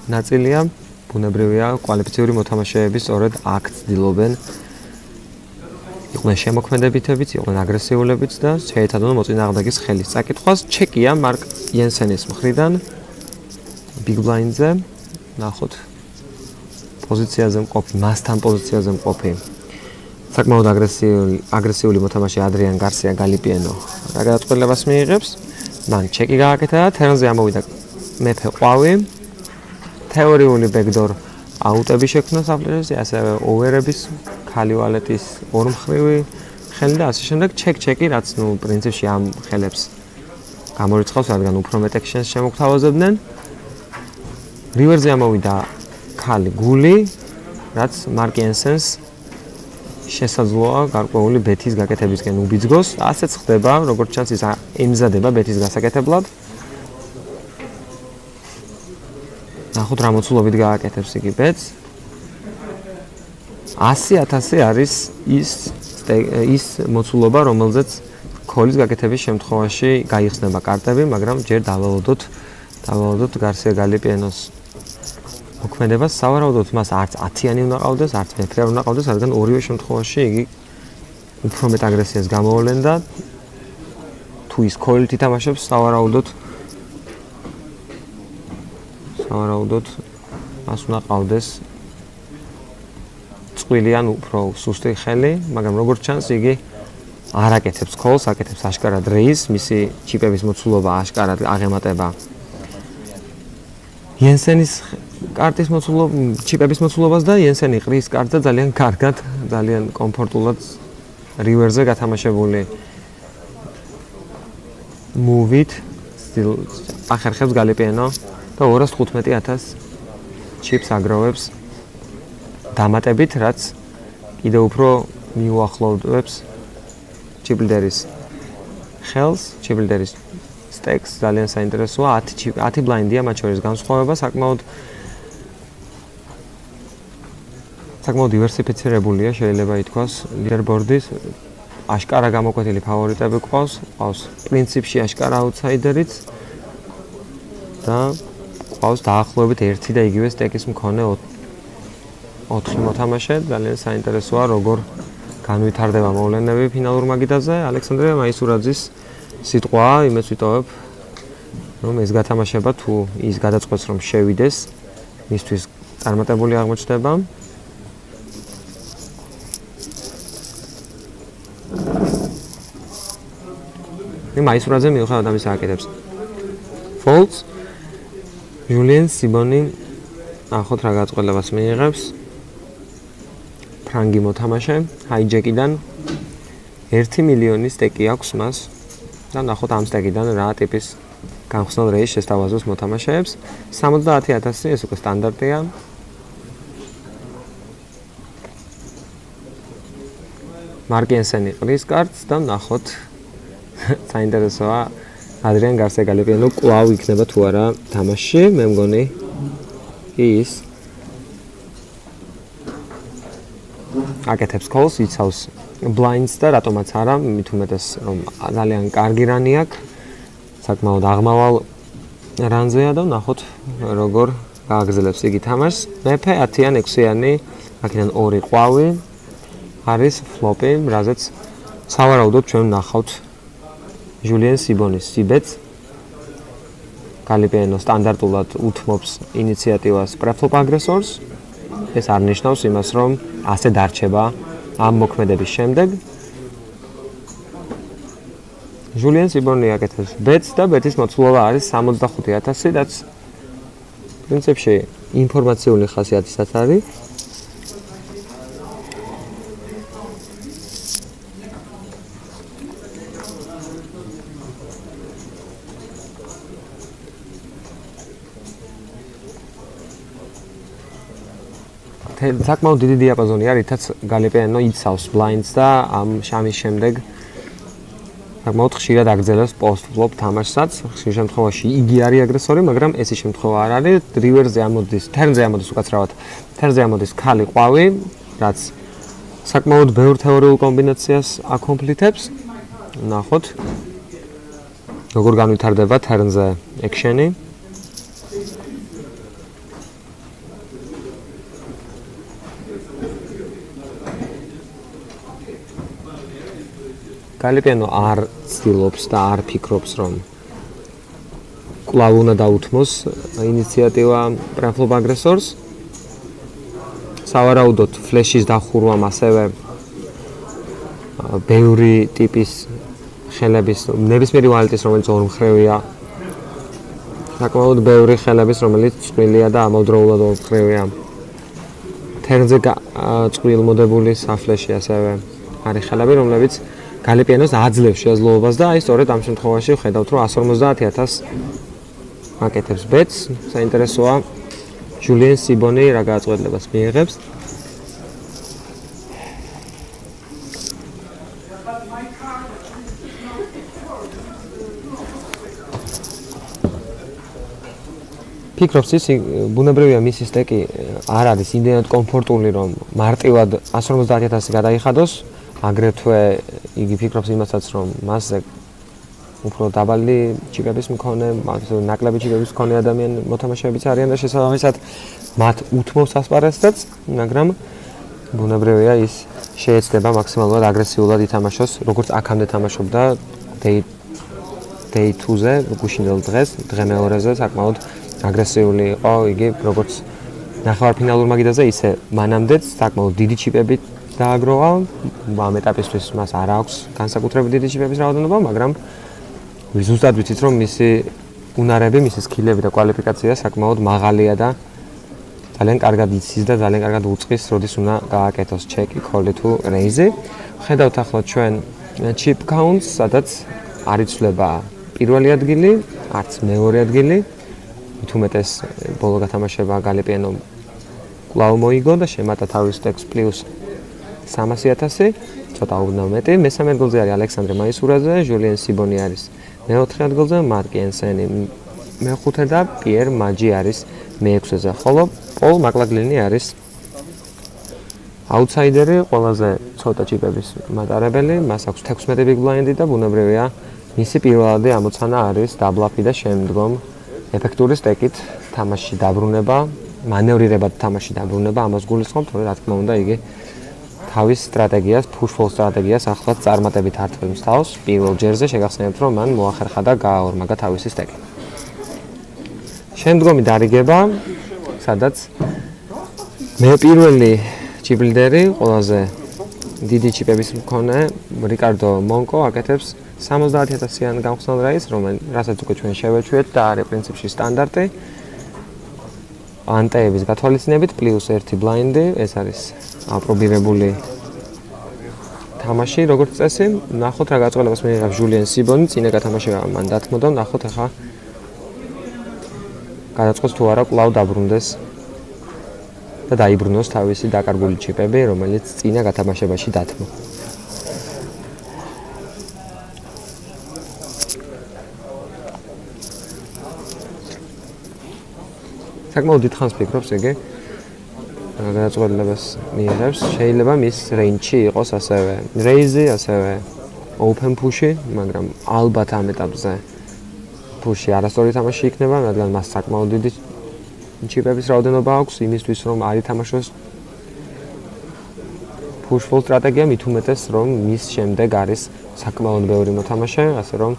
ნაწილია. ბუნებრივია კვალიფიციური მოთამაშეები სწორედ აქ ცდილობენ იყვნენ შემოქმედებითებიც, იყვნენ აგრესიულებიც და შეეცადონ მოწინააღმდეგის ხელის წაკითხვას. ჩეკია მარკ იანსენის მხრიდან big blind-ზე. ნახოთ პოზიციაზე მყოფი, მასთან პოზიციაზე მყოფი საკმაოდ აგრესიული მოთამაშე ადრიან გარსია გალიპიანო რა გადაწყვეტილებას მიიღებს. მან ჩეკი გააკეთა და თერნზე ამოვიდა მეფე ყვავი. თეორიული backdoor აუტები შექმნა საფლერზე, ასევე ოვერების, ქალი ვალეტის ორმხრივი ხელი და ასე შემდეგ. ჩეკ-ჩეკი, რაც პრინციპში ამ ხელებს გამორიცხავს, რადგან უფრო მეტ ექშენს შემოგთავაზებდნენ. რივერზე ამოვიდა ქალი გული, რაც მარკ იანსენს შესაძლოა გარკვეული ბეთის გაკეთებისკენ უბიძგოს. ასეც ხდება, როგორც ჩანს ის ემზადება ბეთის გასაკეთებლად. ნახოთ რა მოცულობით გააკეთებს იგი ბედს. 100.000 არის ის მოცულობა, რომელზეც ქოლის გაკეთების შემთხვევაში გაიხსნება კარტები, მაგრამ ჯერ დავალოდოთ გარსია გალიპიენოს მოქმედებას. სავარაუდოდ მას არც 10-იანი უნდა ყავდეს, არც მეფე არ უნდა ყავდეს, რადგან ორივე შემთხვევაში იგი უფრო მეტ აგრესიას გამოავლენდა. თუ ის ქოლით ითამაშებს, სავარაუდოდ მას უნდა ყავდეს წყვილი ან უფრო სუსტი ხელი, მაგრამ როგორც ჩანს, იგი არ აკეთებს ქოლს, აკეთებს აშკარად რეიზს, მისი ჩიპების მოცულობა აშკარად აღემატება იენსენის კარტის ჩიპების მოცულობას და იენსენი ყრის კარტზე ძალიან კარგად, ძალიან კომფორტულად რივერზე გათამაშებული მუვით ახერხებს გალიპიენო და 215.000 ჩიპს აგროვებს დამატებით, რაც კიდევ უფრო მიუახლოვებს ჩიპლდერის ხელს, ჩიპლდერის სტეკს, ძალიან საინტერესოა, 10 ბლაინდია მათ შორის განსხვავება, საკმაოდ დივერსიფიცირებულია, შეიძლება ითქვას, ლიდერბორდის აშკარა გამოკვეთილი ფავორიტები ყავს პრინციპში აშკარა აუთსაიდერიც და ყავს დაახლოებით ერთი და იგივე სტეკის მქონე 4 მოთამაშე, ძალიან საინტერესოა, როგორ განვითარდება მოვლენები ფინალურ მაგიდაზე. ალექსანდრე მაისურაძის სიტყვა, იმეც ვიტოვებ, რომ ეს გათამაშება თუ ის გადაწყვეტს, რომ შევიდეს, მისთვის წარმატებული აღმოჩნდება. მაისურაძე მიუხედავად ამისა აკეთებს folds. ჟულიან სიბონი ნახოთ რა გადაწყვეტილებას მიიღებს. ფრანგი მოთამაშე, ჰაიჯეკიდან 1 მილიონი სტეკი აქვს მას და ნახოთ ამ სტეკიდან რა ტიპის განხსნელ რეისს შესთავაზოს მოთამაშეებს. 70.000 ეს უკვე სტანდარტია. მარკიენსენი ყრის კარტს და ნახოთ საინტერესოა ადრიან გარსია გალიპიენო კვლავ იქნება თუ არა თამაშში, მე მგონი ის აკეთებს ქოლს, იცავს ბლაინდს და რატომაც არა, მით უმეტეს რომ ძალიან კარგი რანი აქვს, საკმაოდ აღმავალ რანზეა და ნახოთ როგორ გააგრძელებს იგი თამაშს. მეფე 10-იან 6-იანი, აქედან 2 ყვავი არის ფლოპი, რაზეც სავარაუდოდ ჩვენ ვნახავთ ჟულიან სიბონის სიბეთს. გალიპიენო სტანდარტულად უთმობს ინიციატივას პრეფლოპ აგრესორს. ეს არ ნიშნავს იმას, რომ ასე დარჩება ამ მოქმედების შემდეგ. ჟულიან სიბონი აკეთებს ბეტს და ბეტის მოცულობა არის 65.000, რაც პრინციპში ინფორმაციული ხასიათისაც არის. საკმაოდ დიდი დიაპაზონი არის, რითაც გალიპიენო იცავს ბლაინდს და ამ შამის შემდეგ საკმაოდ ხშირად აგრძელებს პოსტ-ფლოპ თამაშსაც. ხშირ შემთხვევაში იგი არის აგრესორი, მაგრამ ეს ის შემთხვევა არ არის. რივერზე ამოდის, თერნზე ამოდის უკაცრავად. თერნზე ამოდის ქალი ყვავი, რაც საკმაოდ ბევრ თეორიულ კომბინაციას აკომპლიტებს. ნახოთ როგორ განვითარდება თერნზე ექშენი. გალიპიენო არ ცდილობს და არ ფიქრობს, რომ კვლავ უნდა დაუთმოს ინიციატივა პრეფლოპ აგრესორს. სავარაუდოდ ფლეშის დახურვამ ასევე ბევრი ტიპის ხელების, ნებისმიერი ვალეტის, რომელიც ორმხრივია, საკმაოდ ბევრი ხელების, რომელიც წვრილია და ამავდროულად ორმხრივია. თერნზე წვრილმოდებული საფლეში ასევე არის ხელები, რომლებიც გალიპიენოს აძლევს შესაძლებლობას და აი სწორედ ამ შემთხვევაში ვხედავთ, რომ 150.000 აკეთებს ბეტს. საინტერესოა ჟულიან სიბონი რა გადაწყვეტილებას მიიღებს. ფიქრობს ის ბუნებრივია მისი სტეკი არ არის იმდენად კომფორტული რომ მარტივად 150.000 გადაიხადოს, აგრეთვე იგი ფიქრობს იმასაც რომ მასზე უფრო დაბალი ჩიპების მქონე, ნაკლები ჩიპების მქონე ადამიანი მოთამაშეებიც არიან და შესაბამისად მათ უთმობს ასპარეზსაც, მაგრამ ბუნებრივია ის შეეცდება მაქსიმალურად აგრესიულად ითამაშოს, როგორც აქამდე თამაშობდა day 2-ზე, გუშინდელ დღეს, დღე მეორეზე საკმაოდ აგრესიული იყო იგი, როგორც ნახევარფინალურ მაგიდაზე, ისე მანამდეც საკმაოდ დიდი ჩიპები დააგროვა, ამ ეტაპისთვის მას არ აქვს განსაკუთრებით დიდი ჩიპების რაოდენობა, მაგრამ ზუსტად ვიცით რომ მისი უნარები, მისი სკილები და კვალიფიკაცია საკმაოდ მაღალია და ძალიან კარგად იცის და ძალიან კარგად უწყის, როდის უნდა გააკეთოს ჩეკი, კოლი თუ რეიზი. ხედავთ ახლა ჩვენ chip counts, სადაც არ იცვლება პირველი ადგილი, არც მეორე ადგილი. მით უმეტეს ბოლო გათამაშება გალიპიანომ კვლავ მოიგო და შემატა თავის სტეკს პლუს 300.000, ცოტა უნდა მეტი. მესამე ადგილზე არის ალექსანდრე მაისურაძე, ჟულიან სიბონი არის მეოთხე ადგილზე, მარკ ენსენი მეხუთე და პიერ მაჯი არის მეექვსეზე, ხოლო პოლ მაკლაგლინი არის აუთსაიდერი, ყველაზე ცოტა ჩიპების მატარებელი, მას აქვს 16 big blind და ბუნებრივია მისი პირველადი ამოცანა არის დაბლაფი და შემდგომ ეფექტური სტეკით თამაში დაბრუნება, მანევრირებად თამაში დაბრუნება, ამას გულისხმობ, თორე რა თქმა უნდა იგი თავის სტრატეგიას, push-pull სტრატეგიას ახლაც წარმატებით ართმევს თავს. პირველ ჯერზე შეგახსენებთ, რომ მან მოახერხა და გააორმაგა თავისი სტეკი. შემდგომი დარიგება, სადაც მე პირველი ჩიპლიდერი, ყველაზე დიდი ჩიპების მქონე რიკარდო მონკო აკეთებს 70.000-იან გამხსნელ რაის, რასაც უკვე ჩვენ შევეჩვიეთ და არის პრინციპში სტანდარტი. ანტეების გათვალისწინებით პლუს 1 ბლაინდი, ეს არის აპრობირებული თამაში, როგორც წესი. ნახოთ რა გაწყობილებას მიიღებს ჟულიან სიბონი, წინა გათამაშება მან დათმოდა, ნახოთ ახლა გადაწყობს თუ არა კვლავ დაბრუნდეს და დაიბრუნოს თავისი დაკარგული ჩიპები, რომელიც წინა გათამაშებაში დათმო. საკმაოდ დიდ ხანს ფიქრობს იგი გადაწყვეტილებას მიიღებს, შეიძლება მის რეინჯში იყოს ასევე რეიზი, ასევე open push-ი, მაგრამ ალბათ ამ ეტაპზე push-ი არასწორი თამაში იქნება, რადგან მას საკმაოდ დიდი ჩიპების რაოდენობა აქვს იმისთვის, რომ არ ითამაშოს push-pull სტრატეგია, მით უმეტეს, რომ მის შემდეგ არის საკმაოდ ბევრი მოთამაშე, ასე რომ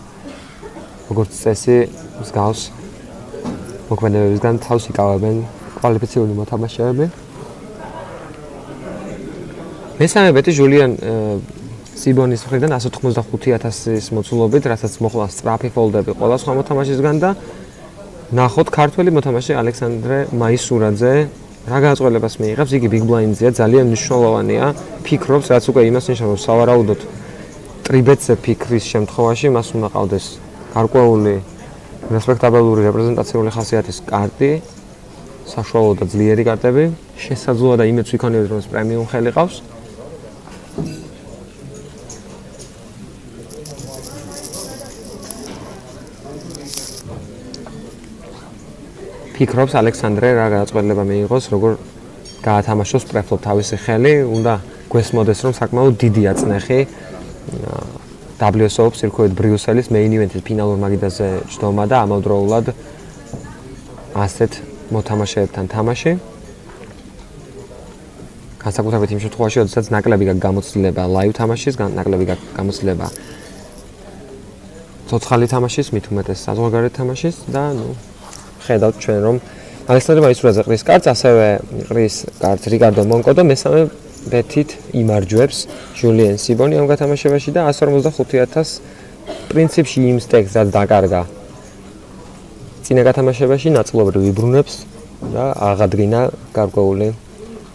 როგორც წესი მსგავს მოქმედებებისგან თავს იკავებენ კვალიფიციური მოთამაშეები. მესამე ბეტი ჟულიან სიბონის მხრიდან 185.000-ის მოცულობით, რასაც მოხდა სწრაფი ფოლდები ყველა სხვა მოთამაშისგან და ნახოთ ქართველი მოთამაშე ალექსანდრე მაისურაძე რა გაწყობილებას მიიღებს, იგი big blind-ზეა, ძალიან მნიშვნელოვანია. ფიქრობს, რაც უკვე იმას ნიშნავს, სავარაუდოდ ტრიბეტზე ფიქრის შემთხვევაში მას უნდა ყავდეს გარკვეული რესპექტაბელური რეპრეზენტაციული ხასიათის კარტი, საშუალო და ძლიერი კარტები, შესაძლოა და იმედს ვიქონიოთ, რომ ეს პრემიუმ ხელი ყავს. ფიქრობს ალექსანდრე რა გადაწყვეტილება მიიღოს, როგორ გაათამაშოს პრეფლოპ თავისი ხელი, უნდა გვესმოდეს, რომ საკმაოდ დიდია წნეხი WSOPC Brussels-ის main event-ის ფინალურ მაგიდაზე ჯდომა და ამავდროულად ასეთ მოთამაშეებთან თამაში. განსაკუთრებით იმ შემთხვევაში, როდესაც ნაკლები გაქვს გამოცდილება live თამაშის, ნაკლები გაქვს გამოცდილება ცოცხალი თამაშის, მით უმეტეს საზღვარგარეთ თამაშის და ხედავთ ჩვენ რომ ალექსანდრე მაისურაძე ყრის კარტს, ასევე ყრის კარტს რიკარდო მონკო და მესამე ბეთით იმარჯვებს ჟულიან სიბონი ამ გათამაშებაში და 155.000 პრინციპში იმ სტეკს რაც დაკარგა წინა გათამაშებაში ნაწილობრივ იბრუნებს და აღადგინა გარკვეული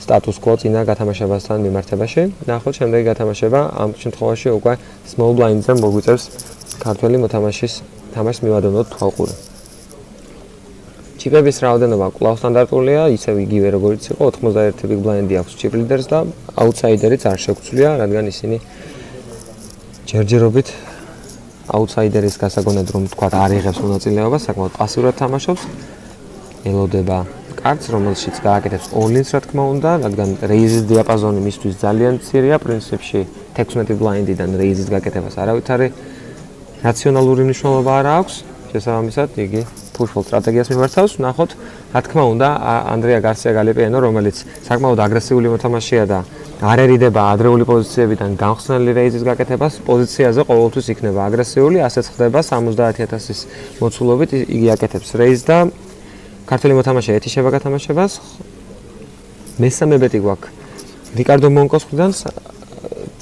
სტატუს quo წინა გათამაშებასთან მიმართებაში. ნახოთ შემდეგი გათამაშება, ამ შემთხვევაში უკვე small blind-ზე მოგვიწევს ქართველი მოთამაშის თამაშს მივადევნოთ თვალყური. ჩიპების რაოდენობა კვლავ სტანდარტულია, ისევ იგივე როგორც იყო, 91 big blind-ი აქვს chip leaders და outsiderიც არ შეგვცვლია, რადგან ისინი ჯერჯერობით outsideris გასაგონად რომ თქვა არ იღებს მონაწილეობას, საკმაოდ პასიურად თამაშობს. ელოდება კარტს, რომელშიც გააკეთებს all-ins, რა თქმა უნდა, რადგან raise-ის დიაპაზონი მისთვის ძალიან მცირეა, პრინციპში 16 blind-დან raise-ის გაკეთებას არავითარი რაციონალური მნიშვნელობა არ აქვს. შესაბამისად, იგი push-pull სტრატეგიას მიმართავს. ნახოთ, რა თქმა უნდა, ანდრია გარსია გალიპიანო, რომელიც საკმაოდ აგრესიული მოთამაშეა და არერიდება ადრეული პოზიციებიდან განხსნელი raise-ის გაკეთებას, პოზიციაზე ყოველთვის იქნება აგრესიული, ასეც ხდება 70,000-ის მოცულობით იგი აკეთებს raise და ქართული მოთამაშე ეთიშება გათამაშებას. მესამე ბეტი გვაქვს რიკარდო მონკოს მხრიდან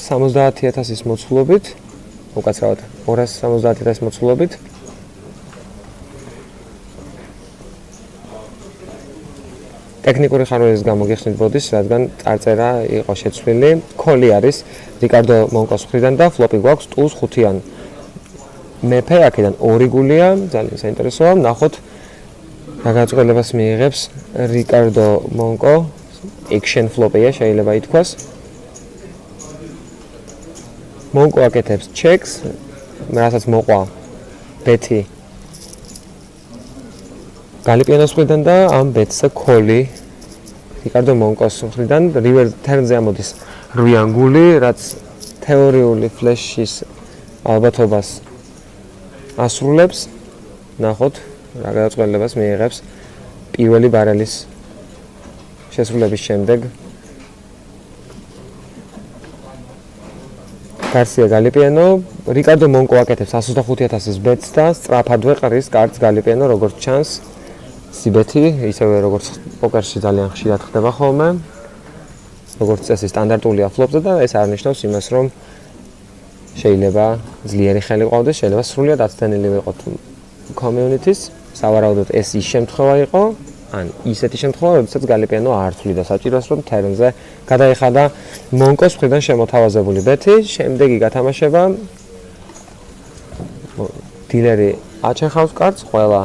70,000-ის მოცულობით, უკაცრავად 270,000-ის მოცულობით. ტექნიკური ხარვერის გამო გიხსნით ბოდის, რადგან წარწერა იყო შეცვლილი. კოლი არის რიკარდო მონკოს მხრიდან და ფლოპი გვაქვს ტულს 5-იან. მეფე აქედან 2 გულია, ძალიან საინტერესოა. ნახოთ რა გაწყვილებას მიიღებს რიკარდო მონკო. action flop-ია შეიძლება ითქვას. მონკო აკეთებს checks, რასაც მოყვა ბეთი გალიპიანოს მხრიდან და ამ ბეტსა კოლი რიკარდო მონკოს მხრიდან river turn-ზე ამოდის 8 გული, რაც თეორიული ფლეშის ალბათობას ასრულებს. ნახოთ რა გადაწყვეტილებას მიიღებს პირველი ბარელის შესრულების შემდეგ. გარსია გალიპიანო, რიკარდო მონკო აკეთებს 125,000-ის ბეტს და სწრაფადვე ყრის კარტს გალიპიანო, როგორც ჩანს. სიბეთი, ისევე როგორც პოკერში ძალიან ხშირად ხდება ხოლმე. როგორც წესი სტანდარტულია ფლოპზე და ეს არნიშნავს იმას, რომ შეიძლება ძლიერი ხელი ყავდეს, შეიძლება სრულიად აცდენილი ვიყოთ community-ს. სავარაუდოდ ეს ის შემთხვევა იყო, ან ისეთი შემთხვევა, როდესაც გალიპიანო არ თვლიდა საჭიროს, რომ turn-ზე გადაეხადა მონკოს მხრიდან შემოთავაზებული ბეთი, შემდეგი გათამაშება დილერი აჩეხავს კარტს, ყველა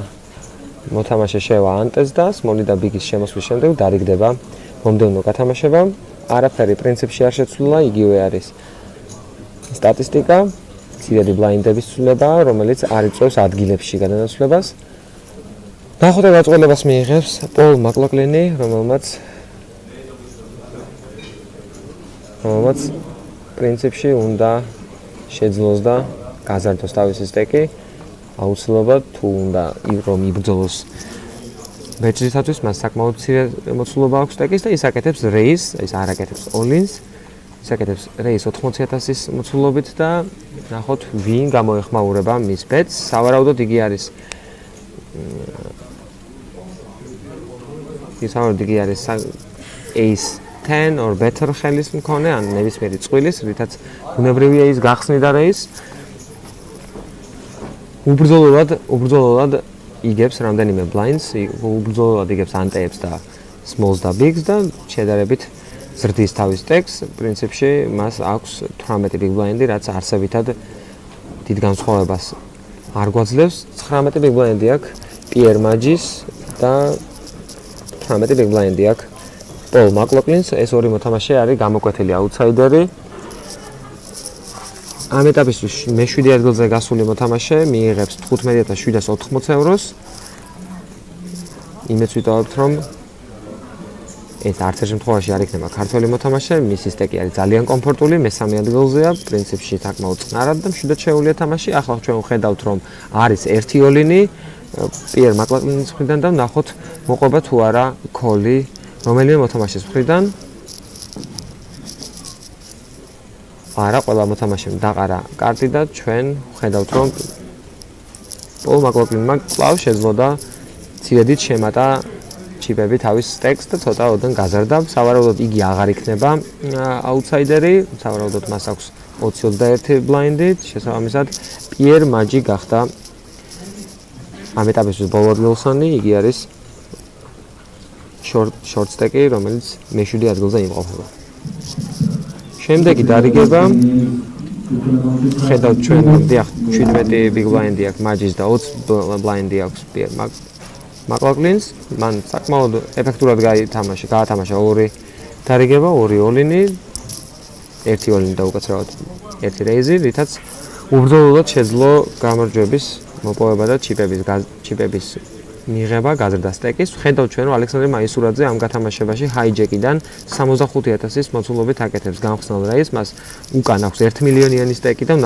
მოთამაშე შევა ანტეს და სმოლი და ბიგის შემოსვლის შემდეგ დარიგდება მომდევნო გათამაშება. არაფერი პრინციპში არ შეცვლილა, იგივე არის სტატისტიკა, მცირედი ბლაინდების ცვლილება, რომელიც არ იწვევს ადგილებში გადანაცვლებას. ნახოთ რა გაწყვილებას მიიღებს პოლ მაკლოკლინი, რომელმაც პრინციპში უნდა შეძლოს და გაზარდოს თავისი სტეკი. აუცილებლად თუ უნდა რომ იბრძოლოს ბეჭდისათვის, მას საკმაოდ მცირე მოცულობა აქვს სტეკის და ის აკეთებს raise, ის არ აკეთებს all-ins, ის აკეთებს raise 80,000-ის მოცულობით და ნახოთ ვინ გამოეხმაურება მის ბეტს. სავარაუდოდ იგი არის ace 10 or better ხელის მქონე, ან ნებისმიერი წყვილის, რითაც უნებრივია ის გახსნიდა raise. უბრძოლოდ იგებს რამდენიმე blinds, უბრძოლოდ იგებს ანტეებს და smalls და bigs და შედარებით ზრდის თავის stacks. პრინციპში მას აქვს 18 big blind-ი, რაც არსებითად დიდ განსხვავებას არ გვაძლევს. 19 big blind-ი აქვს პიერ მაჯის და 18 big blind-ი აქვს პოლ მაკლოკლინს. ეს ორი მოთამაშე არის გამოკვეთილი აუთსაიდერი. ამ ეტაპისთვის მე-7 ადგილზე გასული მოთამაშე მიიღებს 15,780 ევროს. იმეც ვიტოვებთ, რომ ეს არც ერთ შემთხვევაში არ იქნება ქართველი მოთამაშე, მისი სტეკი არის ძალიან კომფორტული, მე-3 ადგილზეა, პრინციპში საკმაოდ წყნარად და მშვიდად შეუძლია თამაში. ახლა ჩვენ ვხედავთ, რომ არის ერთი all-in-ი პიერ მაკლოკლინის მხრიდან და ნახოთ მოყვება თუ არა კოლი რომელიმე მოთამაშეს მხრიდან. არა, ყველა მოთამაშემ დაყარა კარტი და ჩვენ ვხედავთ, რომ პოლ მაკლოკლინმა კვლავ შეძლო ცირედით შემატა ჩიპები თავის სტეკს და ცოტა ოდენ გაზარდა. სავარაუდოდ იგი აღარ იქნება აუთსაიდერი, სავარაუდოდ მას აქვს 20-21 ბლაინდი, შესაბამისად პიერ მაჯი გახდა ამ ეტაპისთვის ბოლო ადგილსანი, იგი არის short სტეკი, რომელიც მე-7 ადგილზე იმყოფება. შემდეგი დარიგება ხედავთ ჩვენ, დიახ, 17 big blind-ი აქვს მაჯის და 20 blind-ი აქვს პიერ მაკლოკლინს. მან საკმაოდ ეფექტურად გაათამაშა ორი დარიგება, ორი all-in-ი, ერთი all-in და უკაცრავად ერთი raise-ი, რითაც უბრძოლოდ შეძლო გამარჯვების მოპოვება და ჩიპების მიიღება გაზრდა სტეკის. ხედავთ ჩვენ რომ ალექსანდრე მაისურაძე ამ გათამაშებაში ჰაიჯეკიდან 65,000-ის მოცულობით აკეთებს გამხსნელ რეისს, მას უკან აქვს 1 მილიონიანი სტეკი და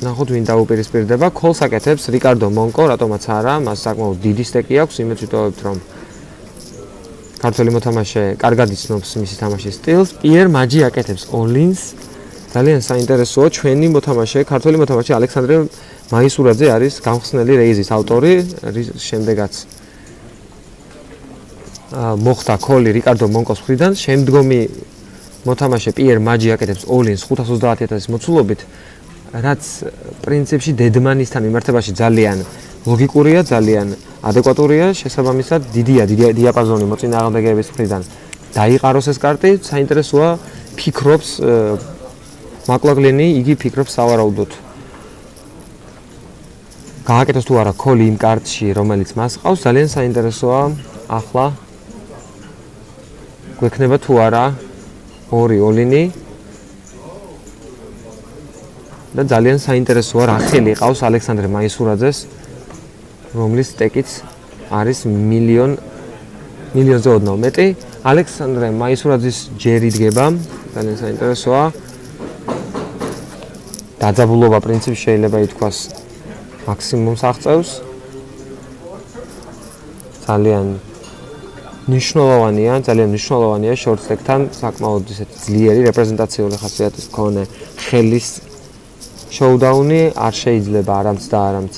ნახოთ ვინ დაუპირისპირდება. ქოლს აკეთებს რიკარდო მონკო, რატომაც არა, მას საკმაოდ დიდი სტეკი აქვს, იმედს ვიტოვებთ რომ ქართველი მოთამაშე კარგად იცნობს მისი თამაშის სტილს. პიერ მაჯი აკეთებს all-ins. ძალიან საინტერესოა, ჩვენი მოთამაშე, ქართველი მოთამაშე ალექსანდრე მაისურაძე არის გამხსნელი რეიზის ავტორი, რის შემდეგაც მოხდა ქოლი რიკარდო მონკოს მხრიდან. შემდგომი მოთამაშე პიერ მაჯი აკეთებს all-ins 530,000-ის მოცულობით, რაც პრინციპში დედმანისთან მიმართებაში ძალიან ლოგიკურია, ძალიან ადეკვატურია, შესაბამისად დიდია დიაპაზონი მოწინააღმდეგეების მხრიდან. დაიყაროს ეს კარტი, საინტერესოა, ფიქრობს მაკლაგლენი, იგი ფიქრობს სავარაუდოდ. გააკეთოს თუ არა ქოლი იმ კარტში, რომელიც მას ყავს, ძალიან საინტერესოა. ახლა გვექნება თუ არა ორი all-in-ი და ძალიან საინტერესოა რა ხელი ყავს ალექსანდრე მაისურაძეს, რომლის სტეკიც არის მილიონზე ოდნავ მეტი. ალექსანდრე მაისურაძის ჯერი დგება, ძალიან საინტერესოა. დაძაბულობა პრინციპში შეიძლება ითქვას მაქსიმუმს აღწევს. ძალიან მნიშვნელოვანია short stack-თან საკმაოდ ისეთი ძლიერი რეპრეზენტაციული ხასიათის მქონე ხელის showdown-ი არ შეიძლება არამც და არამც.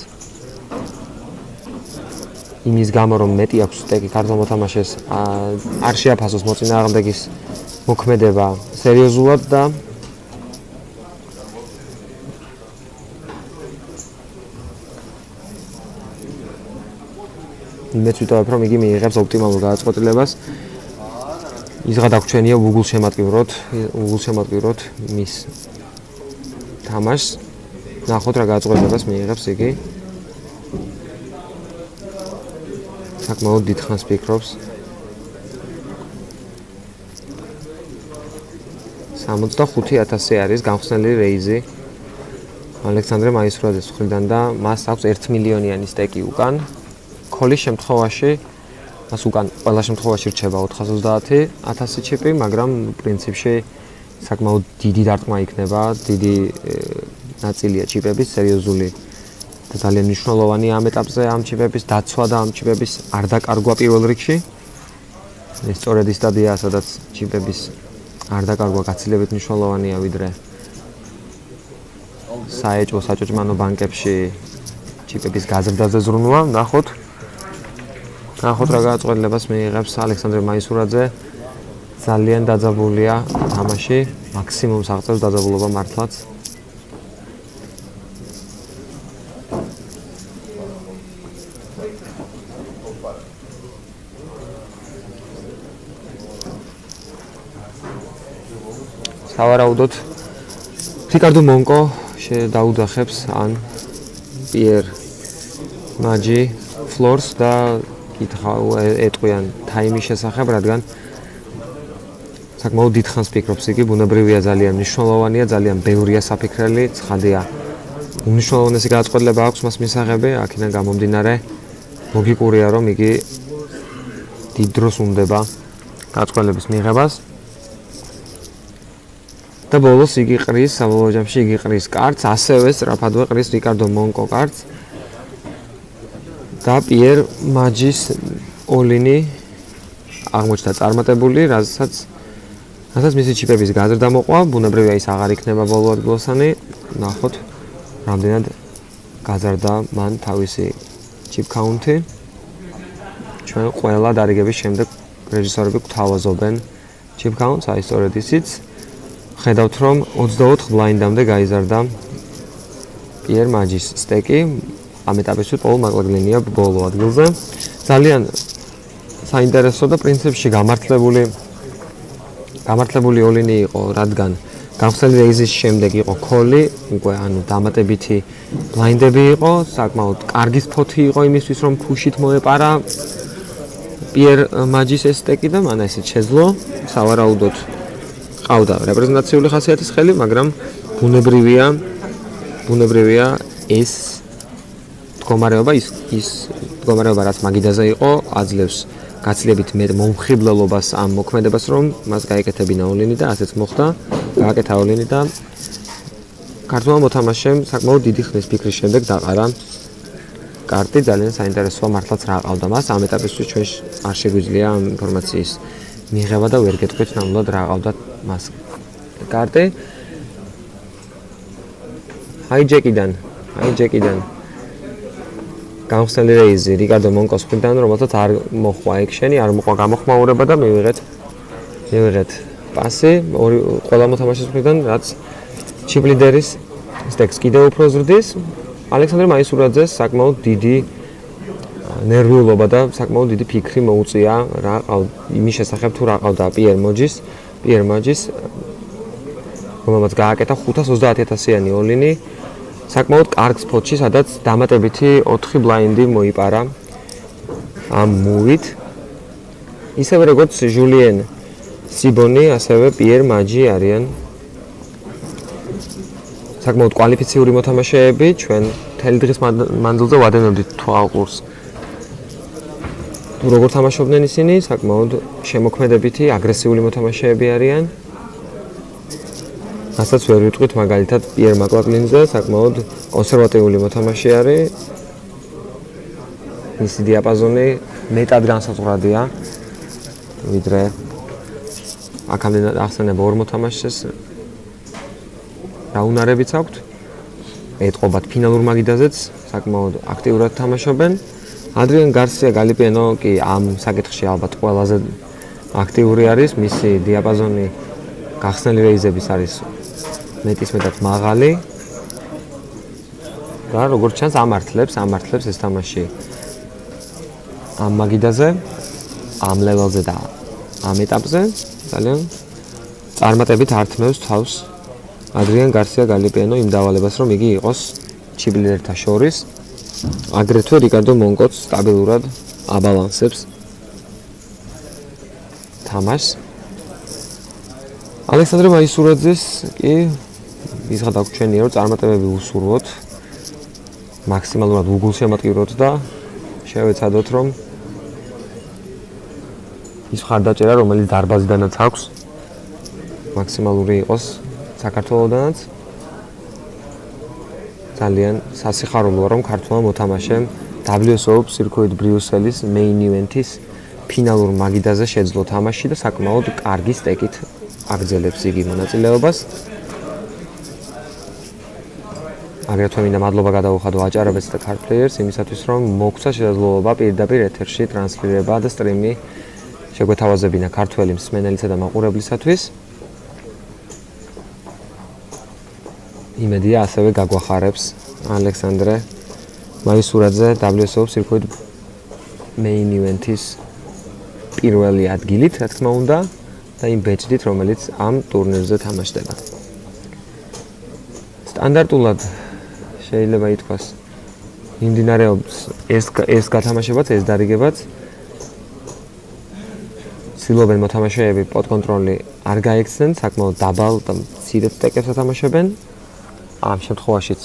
იმის გამო რომ მეტი აქვს სტეკი ქართულ მოთამაშეს არ შეაფასოს მოწინააღმდეგის მოქმედება სერიოზულად და იმედს ვიტოვებ რომ იგი მიიღებს ოპტიმალურ გადაწყვეტილებას. ის გადაგჩენია უგულშემატკივროთ მის თამაშს. ნახოთ რა გადაწყვეტილებას მიიღებს იგი. საკმაოდ დიდ ხანს ფიქრობს. 65,000 არის გამხსნელი რეიზი ალექსანდრე მაისურაძეს მხრიდან და მას აქვს 1 მილიონიანი სტეკი უკან. ქოლის შემთხვევაში მას უკან ყველა შემთხვევაში რჩება 430,000 ჩიპი, მაგრამ პრინციპში საკმაოდ დიდი დარტყმა იქნება, დიდი ნაწილია ჩიპების, სერიოზული და ძალიან მნიშვნელოვანი ამ ეტაპზე ამ ჩიპების დაცვა და ამ ჩიპების არ დაკარგვა პირველ რიგში. ეს სწორედ ის სტადია, სადაც ჩიპების არ დაკარგვა გაცილებით მნიშვნელოვანია, ვიდრე საჭოჭმანო ბანკებში ჩიპების გაზრდაზე ზრუნვა. ნახოთ რა გადაწყვეტილებას მიიღებს ალექსანდრე მაისურაძე. ძალიან დაძაბულია თამაში, მაქსიმუმს აღწევს დაძაბულობა მართლაც. სავარაუდოდ რიკარდო მონკო დაუდახებს ან პიერ მაჯი ფლორს და ეტყვიან თაიმის შესახებ, რადგან საკმაოდ დიდ ხანს ფიქრობს იგი, ბუნებრივია ძალიან მნიშვნელოვანია, ძალიან ბევრია საფიქრელი, ცხადია. უმნიშვნელოვანესი გადაწყვეტილება აქვს მას მისაღები, აქედან გამომდინარე ლოგიკურია რომ იგი დიდ დროს უნდება გადაწყვეტილების მიღებას. და ბოლოს იგი ყრის, საბოლოო ჯამში იგი ყრის კარტს, ასევე სწრაფადვე ყრის რიკარდო მონკო კარტს. და პიერ მაჯის all-in-ი აღმოჩნდა წარმატებული, რასაც მისი ჩიპების გაზრდა მოყვა, ბუნებრივია ის აღარ იქნება ბოლო ადგილოსანი. ნახოთ, რამდენად გაზარდა მან თავისი ჩიპ კაუნტი. ჩვენ ყველა დარიგების შემდეგ რეჟისორები გვთავაზობენ ჩიპ კაუნტს, აი სწორედ ისიც. ხედავთ რომ 24 ბლაინდამდე გაიზარდა პიერ მაჯის სტეკი. ამ ეტაპში პოლ მაკლაგლენია ბოლო ადგილზე. ძალიან საინტერესო და პრინციპში გამართლებული all-in იყო, რადგან გამხსნელი რეიზის შემდეგ იყო ქოლი, უკვე ანუ დამატებითი ბლაინდები იყო, საკმაოდ კარგი სპოტი იყო იმისთვის რომ ფუშით მოეპარა პიერ მაჯის ეს სტეკი და მან ესეც შეძლო. სავარაუდოდ ყავდა რეპრეზენტაციული ხასიათის ხელი, მაგრამ ბუნებრივია ეს მდგომარეობა ის მდგომარეობა რაც მაგიდაზე იყო აძლევს გაცილებით მეტ მომხიბლელობას ამ მოქმედებას რომ მას გაეკეთებინა ოლინი და ასეც მოხდა გააკეთა ოლინი და ქართულმა მოთამაშემ საკმაოდ დიდი ხნის ფიქრის შემდეგ დაყარა კარტი ძალიან საინტერესოა მართლაც რა ყავდა მას ამ ეტაპისთვის ჩვენ არ შეგვიძლია ამ ინფორმაციის მიღება და ვერ გეტყვით ნამდვილად რა ყავდა მას კარტი ჰაიჯეკიდან გამხსნელი რეიზი რიკარდო მონკოს მხრიდან რომელსაც არ მოხვა ექშენი არ მოხვა გამოხმაურება და მივიღეთ პასი ყველა მოთამაშის მხრიდან რაც ჩიპ ლიდერის სტეკს კიდევ უფრო ზრდის ალექსანდრე მაისურაძეს საკმაოდ დიდი ნერვიულობა და საკმაოდ დიდი ფიქრი მოუწია რა იმის შესახებ თუ რა ყავდა პიერ მაჯის რომელმაც გააკეთა 530,000-იანი ოლინი საკმაოდ კარგ სპოტში სადაც დამატებითი 4 ბლაინდი მოიპარა ამ მუვით ისევე როგორც ჟულიენ სიბონი ასევე პიერ მაჯი არიან საკმაოდ კვალიფიციური მოთამაშეები ჩვენ მთელი დღის მანძილზე ვადევნებდით თვალყურს თუ როგორ თამაშობდნენ ისინი საკმაოდ შემოქმედებითი აგრესიული მოთამაშეები არიან ასაც ვერ ვიტყვით მაგალითად პიერ მაკლაკლინზე საკმაოდ კონსერვატიული მოთამაშე არის მისი დიაპაზონი მეტად განსაზღვრადია ვიდრე აქამდე ახსენება ორ მოთამაშეს რაუნარებიც აქვთ ეტყობათ ფინალურ მაგიდაზეც საკმაოდ აქტიურად თამაშობენ ადრიან გარსია გალიპიენო კი ამ საკითხში ალბათ ყველაზე აქტიური არის მისი დიაპაზონი გახსნელი რეიზების არის მეტისმეტად მაღალი და როგორც ჩანს ამართლებს ეს თამაში ამ მაგიდაზე ამ ლეველზე და ამ ეტაპზე ძალიან წარმატებით ართმევს თავს ადრიან გარსია გალიპიენო იმ დავალებას რომ იგი იყოს ჩიპ ლიდერთა შორის აგრეთვე რიკარდო მონკოც სტაბილურად აბალანსებს თამაშს ალექსანდრე მაისურაძეს კი ისღა დაგვრჩენია რომ წარმატებები უსურვოთ მაქსიმალურად უგულშემატკივროთ და შევეცადოთ რომ ის ხარდაჭერა რომელიც დარბაზიდანაც აქვს მაქსიმალური იყოს საქართველოდანაც ძალიან სასიხარულოა რომ ქართულმა მოთამაშემ WSOPC Brussels-ის main event-ის ფინალურ მაგიდაზე შეძლო თამაში და საკმაოდ კარგი სტეკით აგრძელებს იგი მონაწილეობას. აგრეთვე მინდა მადლობა გადაუხადო აჭარაბეთს და ქართულ პლეიერს იმისათვის რომ მოგცა შესაძლებლობა პირდაპირ ეთერში ტრანსლირება და სტრიმი შეგვეთავაზებინა ქართველი მსმენელისა და მაყურებლისათვის. იმედია ასევე გაგვახარებს ალექსანდრე მაისურაძე WSOPC main event-ის პირველი ადგილით, რა თქმა უნდა, და იმ ბეჭდით, რომელიც ამ ტურნირზე თამაშდება. სტანდარტულად შეიძლება ითქვას, მიმდინარეობს ეს გათამაშებაც, ეს დარიგებაც. ცდილობენ მოთამაშეები პოდკონტროლი არ გაექცნენ, საკმაოდ დაბალ და მცირე სტეკებს ათამაშებენ. ამ შემთხვევაშიც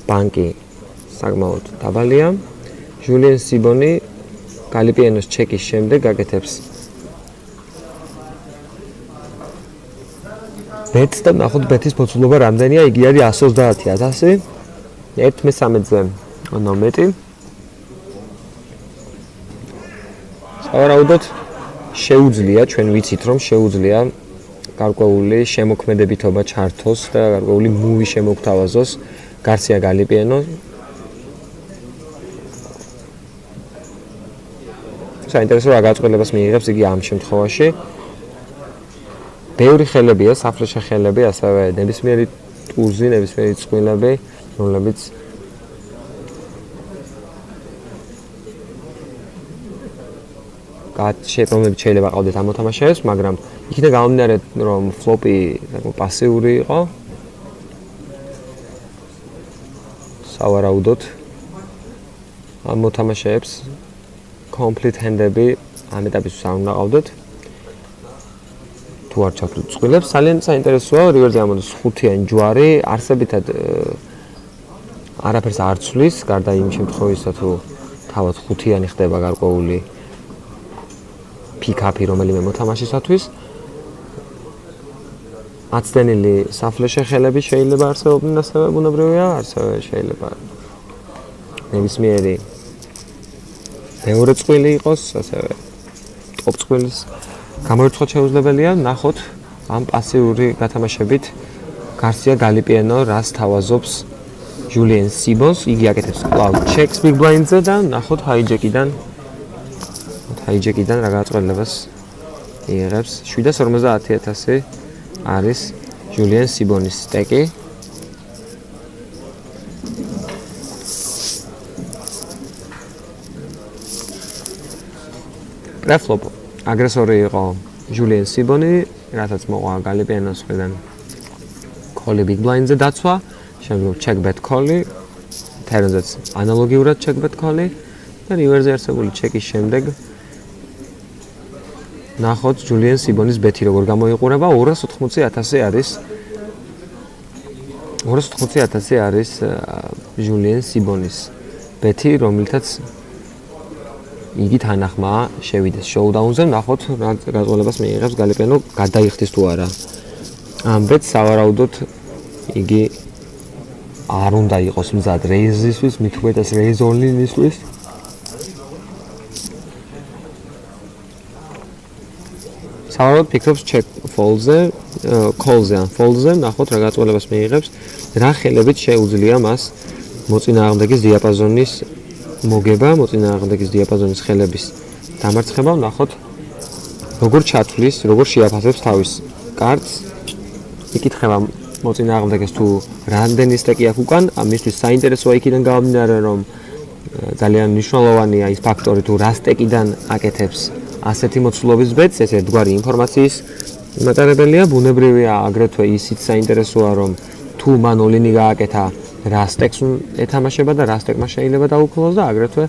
ბანკი საკმაოდ დაბალია. ჟულიენ სიბონი გალიპიენოს ჩეკის შემდეგ გაკეთებს ბეტს და ნახოთ ბეთის მოცულობა რამდენია, იგი არის 130,000. 1/13-ზე ანუ მეტი. სავარაუდოდ შეუძლია, ჩვენ ვიცით რომ შეუძლია გარკვეული შემოქმედებითობა ჩართოს და გარკვეული მუვი შემოგთავაზოს გარსია გალიპიენო. საინტერესო რა გაწყვილებას მიიღებს იგი ამ შემთხვევაში. ბევრი ხელებია, საფრეშე ხელები, ასევე ნებისმიერი ტურზი, ნებისმიერი წყვილები, რომლებიც შეიძლება ყავდეთ ამ მოთამაშეებს, მაგრამ იქიდან გამომდინარე რომ ფლოპი პასიური იყო. სავარაუდოდ ამ მოთამაშეებს complete hand-ები ამ ეტაპისთვის არ უნდა ყავდეთ. თუ არ ჩავთვლით წყვილებს, ძალიან საინტერესოა, რივერზე ამოდის 5-იანი ჯვარი, არსებითად არაფერს არ ცვლის, გარდა იმ შემთხვევისა თუ თავად 5-იანი ხდება გარკვეული pick-up-ი რომელიმე მოთამაშისათვის. აცდენილი საფლეშე ხელები შეიძლება არსებობდნენ, ასევე ბუნებრივია, ასევე შეიძლება ნებისმიერი მეორე წყვილი იყოს, ასევე ტოპ წყვილის გამოირჩევა შეუძლებელია. ნახოთ ამ პასიური გათამაშებით გარსია გალიპიანო რას თავაზობს ჯულიან სიბონს. იგი აკეთებს კვლავ ჩეკს big blind-ზე და ნახოთ ჰაიჯეკიდან რა გაწყვილებას იღებს. 750.000 არის ჯულიან სიბონის სტეკი. პრეფლოპ აგრესორი იყო ჯულიან სიბონი, რასაც მოყვა გალიპიანოს მხრიდან call big blind-ზე დაცვა, შემდგომ check bet call-ი, თერონზეც ანალოგიურად check bet call-ი და რივერზე არსებული ჩეკის შემდეგ ნახოთ ჯულიან სიბონის ბეთი როგორ გამოიყურება. 280.000 არის ჯულიან სიბონის ბეთი, რომელთაც იგი თანახმაა შევიდეს შოუდაუნზე. ნახოთ რა გაწყვილებას მიიღებს გალიპიანო, გადაიხდის თუ არა. ამ ბეტს სავარაუდოდ იგი არ უნდა იყოს მზად რეიზისთვის, მით უმეტეს რეიზ all-in-ისთვის. სავარაუდოდ ფიქრობს check fold-ზე, call-ზე ან fold-ზე, ნახოთ რა გაწყვილებას მიიღებს, რა ხელებით შეუძლია მას მოწინააღმდეგის დიაპაზონის მოგება, მოწინააღმდეგის დიაპაზონის ხელების დამარცხება. ნახოთ როგორ ჩათვლის, როგორ შეაფასებს თავის კარტს. იკითხება მოწინააღმდეგეს თუ რამდენი სტეკი აქვს უკან, ამისთვის საინტერესოა იქიდან გამომდინარე, რომ ძალიან მნიშვნელოვანია ის ფაქტორი თუ რა სტეკიდან აკეთებს ასეთი მოცულობის ბეტს, ეს ერთგვარი ინფორმაციის მატარებელია. ბუნებრივია აგრეთვე ისიც საინტერესოა, რომ თუ მან all-in-ი გააკეთა რა სტეკს ეთამაშება და რა სტეკმა შეიძლება დაუქლოს და აგრეთვე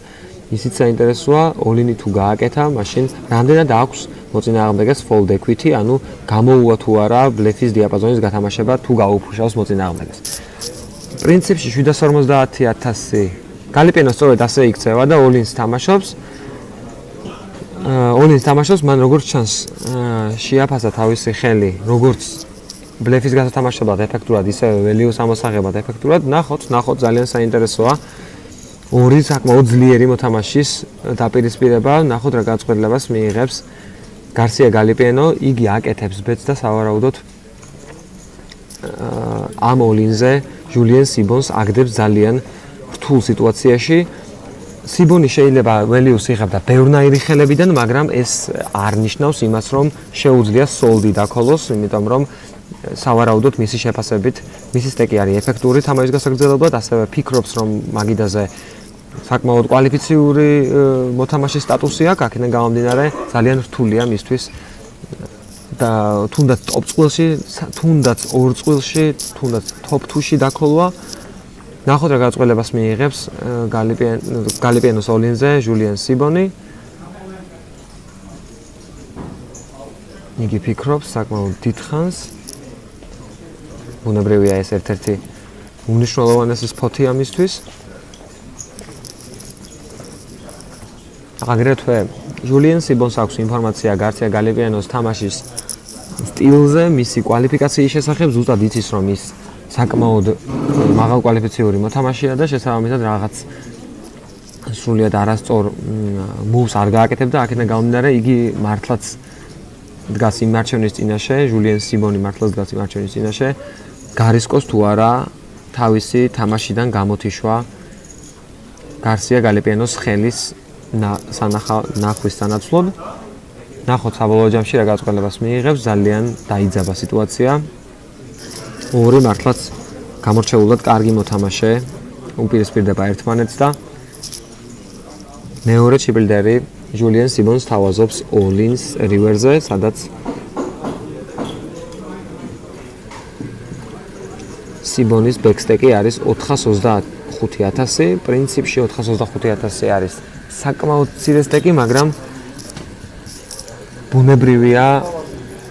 ისიც საინტერესოა all-in-ი თუ გააკეთა, მაშინ რამდენად აქვს მოწინააღმდეგეს fold equity, ანუ გამოუვა თუ არა ბლეფის დიაპაზონის გათამაშება თუ გაუფუშავს მოწინააღმდეგეს. პრინციპში 750.000 გალიპიანო სწორედ ასე იქცევა და all-in-ს თამაშობს. all-in-ს თამაშობს, მან როგორც ჩანს შეაფასა თავისი ხელი, როგორც ბლეფის გათამაშებად ეფექტურად, ისევე value-ს ამოსაღებად ეფექტურად. ნახოთ ძალიან საინტერესოა ორი საკმაოდ ძლიერი მოთამაშის დაპირისპირება. ნახოთ რა გაწყვილებას მიიღებს გარსია გალიპიანო. იგი აკეთებს ბეტს და სავარაუდოდ ამ all-in-ზე ჯულიან სიბონს აგდებს ძალიან რთულ სიტუაციაში. სიბონი შეიძლება value-ს იღებდა ბევრნაირი ხელებიდან, მაგრამ ეს არ ნიშნავს იმას, რომ შეუძლია soldi დაქოლოს, იმიტომ რომ სავარაუდოდ მისი შეფასებით მისი სტეკი არის ეფექტური თამაშის გასაგრძელებლად, ასევე ფიქრობს, რომ მაგიდაზე საკმაოდ კვალიფიციური მოთამაშის სტატუსი აქვს, აქედან გამომდინარე ძალიან რთულია მისთვის და თუნდაც ტოპ წყვილში, თუნდაც ორ წყვილში, თუნდაც top 2-ში დაქოლვა. ნახოთ რა გაწყვილებას მიიღებს გალიპიანოს all-in-ზე ჯულიან სიბონი. იგი ფიქრობს საკმაოდ დიდხანს. ბუნებრივია ეს ერთ-ერთი უმნიშვნელოვანესი სპოტი ამისთვის. აგრეთვე ჯულიან სიბონს აქვს ინფორმაცია გარსია გალიპიანოს თამაშის სტილზე, მისი კვალიფიკაციის შესახებ, ზუსტად იცის, რომ ის საკმაოდ მაღალკვალიფიციური მოთამაშეა და შესაბამისად რაღაც სრულიად არასწორ moves არ გააკეთებდა, აქედან გამომდინარე იგი მართლაც დგას იმ არჩევნის წინაშე, ჯულიან სიბონი მართლაც დგას იმ არჩევნის წინაშე, გარისკოს თუ არა თავისი თამაშიდან გამოთიშვა გარსია გალიპიანოს ხელის ნახვის სანაცვლოდ. ნახოთ საბოლოო ჯამში რა გაწყვილებას მიიღებს, ძალიან დაიძაბა სიტუაცია. ორი მართლაც გამორჩეულად კარგი მოთამაშე უპირისპირდება ერთმანეთს და მეორე ჩიბილდერი ჯულიან სიბონს თავაზობს all-in-ს რივერზე, სადაც სიბონის ბექსტეკი არის 425.000, პრინციპში 425.000 არის საკმაოდ მცირე სტეკი, მაგრამ ბუნებრივია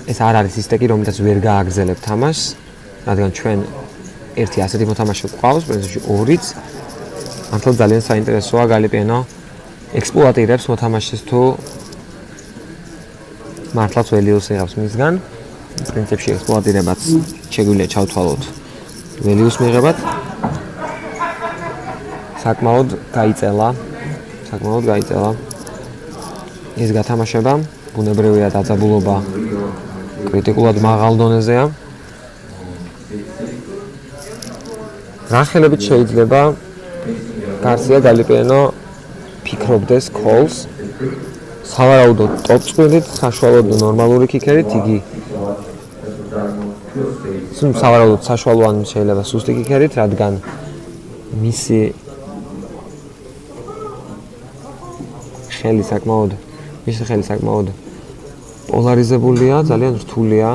ეს არ არის ის სტეკი, რომელსაც ვერ გააგრძელებ თამაშს, რადგან ჩვენ ერთი ასეთი მოთამაშე გვყავს, პრინციპში ორიც. მართლა ძალიან საინტერესოა გალიპიენო ექსპლუატირებს მოთამაშეს თუ მართლაც ველიუს იღებს მისგან. პრინციპში ექსპლუატირებაც შეგვიძლია ჩავთვალოთ ველიუს მიღებად. საკმაოდ გაიწელა. ეს გათამაშება, ბუნებრივია დაძაბულობა კრიტიკულად მაღალ დონეზეა. რა ხელებით შეიძლება გარსია გალიპიენო ფიქრობდეს კოლს? სავარაუდოდ ტოპ წყვილით, საშუალოდ ნორმალური კიკერით, იგი სავარაუდოდ საშუალო ან შეიძლება სუსტი კიკერით, რადგან მისი ხელი საკმაოდ პოლარიზებულია, ძალიან რთულია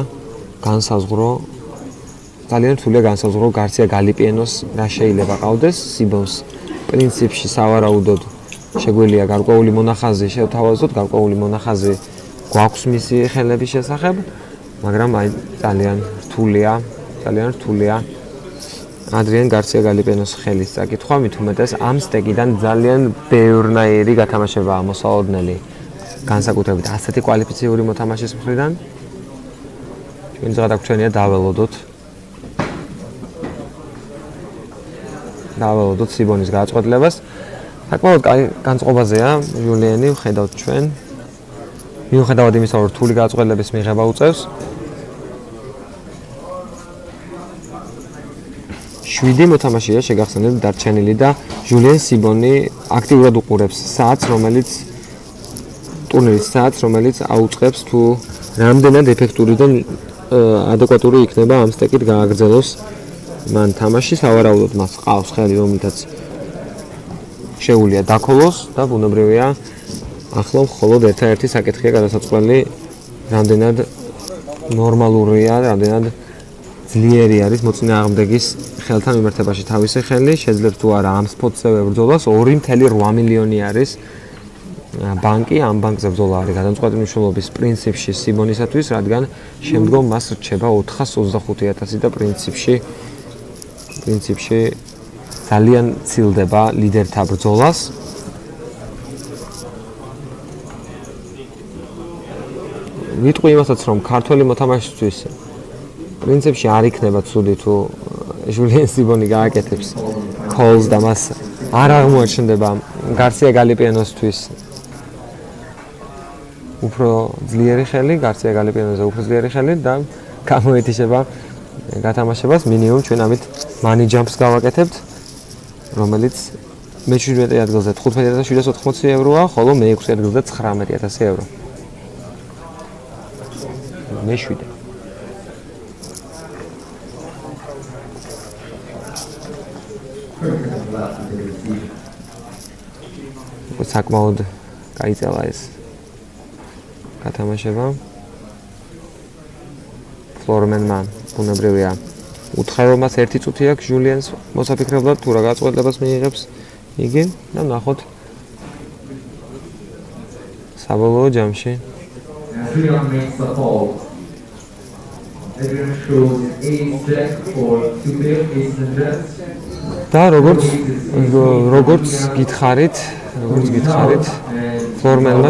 განსაზღვრო გარსია გალიპიენოს რა შეიძლება ყავდეს სიბონს. პრინციპში სავარაუდოდ შეგვიძლია გარკვეული მონახაზი შევთავაზოთ, გარკვეული მონახაზი გვაქვს მისი ხელების შესახებ, მაგრამ აი ძალიან რთულია ადრიან გარსია გალიპიენოს ხელის წაკითხვა, მით უმეტეს ამ სტეკიდან ძალიან ბევრნაირი გათამაშებაა მოსალოდნელი, განსაკუთრებით ასეთი კვალიფიციური მოთამაშის მხრიდან. ჩვენ ზღადაგვრჩენია დაველოდოთ სიბონის გააწყვეტლებას. საკმაოდ განწყობაზეა ჟულიენი, ვხედავთ ჩვენ. მიუხედავად იმისა, რომ რთული გააწყვეტლების მიღება უწევს. 7 მოთამაშეა შეგახსენებთ დარჩენილი და ჟულien სიბონი აქტიურად უყურებს ტურნირის საათს, რომელიც აუწყებს თუ რამდენად ეფექტური და ადეკვატური იქნება ამ სტეკით გააგრძელოს მან თამაში. სავარაუდოდ მას ყავს ხელი, რომელთაც შეუძლია დაქოლოს და ბუნებრივია ახლა მხოლოდ ერთადერთი საკითხია გადასაწყობელი, რამდენად ნორმალურია, რამდენად ძლიერი არის მოწინააღმდეგის ხელთან მიმართებაში თავისი ხელი, შეძლებს თუ არა ამ სპოტზე ბრძოლას. 2.8 მილიონი არის ბანკი, ამ ბანკზე ბრძოლა არის გადამწყვეტი მნიშვნელობის პრინციპში სიბონისათვის, რადგან შემდგომ მას რჩება 425,000 და პრინციპში ძალიან ცილდება ლიდერთა ბრძოლას. ვიტყვი იმასაც, რომ ქართული მოთამაშისთვის პრინციპში არ იქნება ცუდი თუ ჟულien სიბონი გააკეთებს კოლს და მას არ აღმოაჩნდება გარსია გალიპიენოსთვის უფრო ძლიერი ხელი, გარსია გალიპიენოზე უფრო ძლიერი ხელი და გამოეთიშება გათამაშებას. მინიმუმ ჩვენ ამით money jumps გავაკეთებთ, რომელიც მე-17 ადგილზე 15,780 ევროა, ხოლო მე-6 ადგილზე 19,000 евро. მე-7. საკმაოდ გაიწელა ეს გათამაშება. ფლორმენმა ბუნებრივია უთხრა, რომ მას 1 წუთი აქვს ჟულიენს მოსაფიქრებლად თუ რა გაწყვეტლებას მიიღებს იგი და ნახოთ საბოლოო ჯამში. და როგორც გითხარით, ფლორმენმა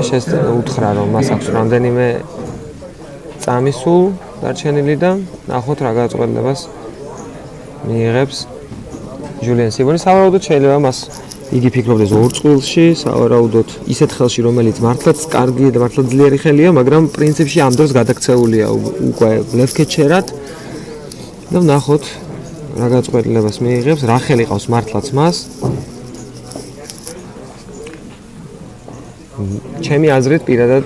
უთხრა, რომ მას აქვს რამდენიმე წამი სულ დარჩენილი და ნახოთ რა გაწყვეტლებას მიიღებს ჟულien სიბონი. სავარაუდოდ შეიძლება მას იგი ფიქრობდეს 2 წყვილში, სავარაუდოდ ისეთ ხელში, რომელიც მართლაც კარგი და მართლაც ძლიერი ხელია, მაგრამ პრინციპში ამ დროს გადაქცეულია უკვე ლევკეჩერად და ნახოთ რა გაწყვეტლებას მიიღებს, რა ხელი ყავს მართლაც მას. ჩემი აზრით პირადად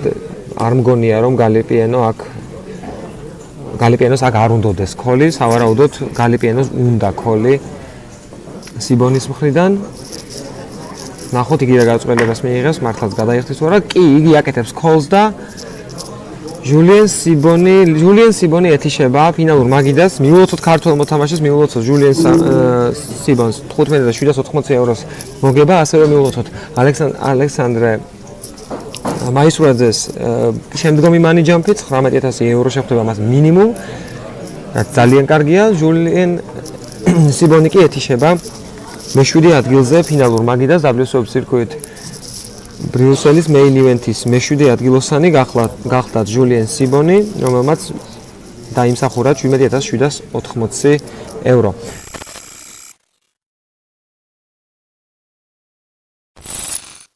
არ მგონია, რომ გალიპიენოს აქ არ უნდოდეს ქოლი, სავარაუდოდ გალიპიენოს უნდა ქოლი სიბონის მხრიდან. ნახოთ იგი რა გაწყვეტლებას მიიღებს, მართლაც გადაიხდის თუ არა. კი, იგი აკეთებს ქოლს და ჟულien სიბონი ეთიშება ფინალურ მაგიდას. მიულოცოთ ქართულ მოთამაშეს, მიულოცოთ ჟულien სიბონს 15,780 ევროს მოგება, ასევე მიულოცოთ ალექსანდრე მაისურაძეს შემდგომი money jump-ით 19,000 евро შეხვდება მას მინიმუმ. რაც ძალიან კარგია. სიბონი კი ეთიშება მე-7 ადგილზე ფინალურ მაგიდას WSOPC Brussels-ის main event-ის მე-7 ადგილოსანი გახდა ჯულიან სიბონი, რომელმაც დაიმსახურა 17780 euро.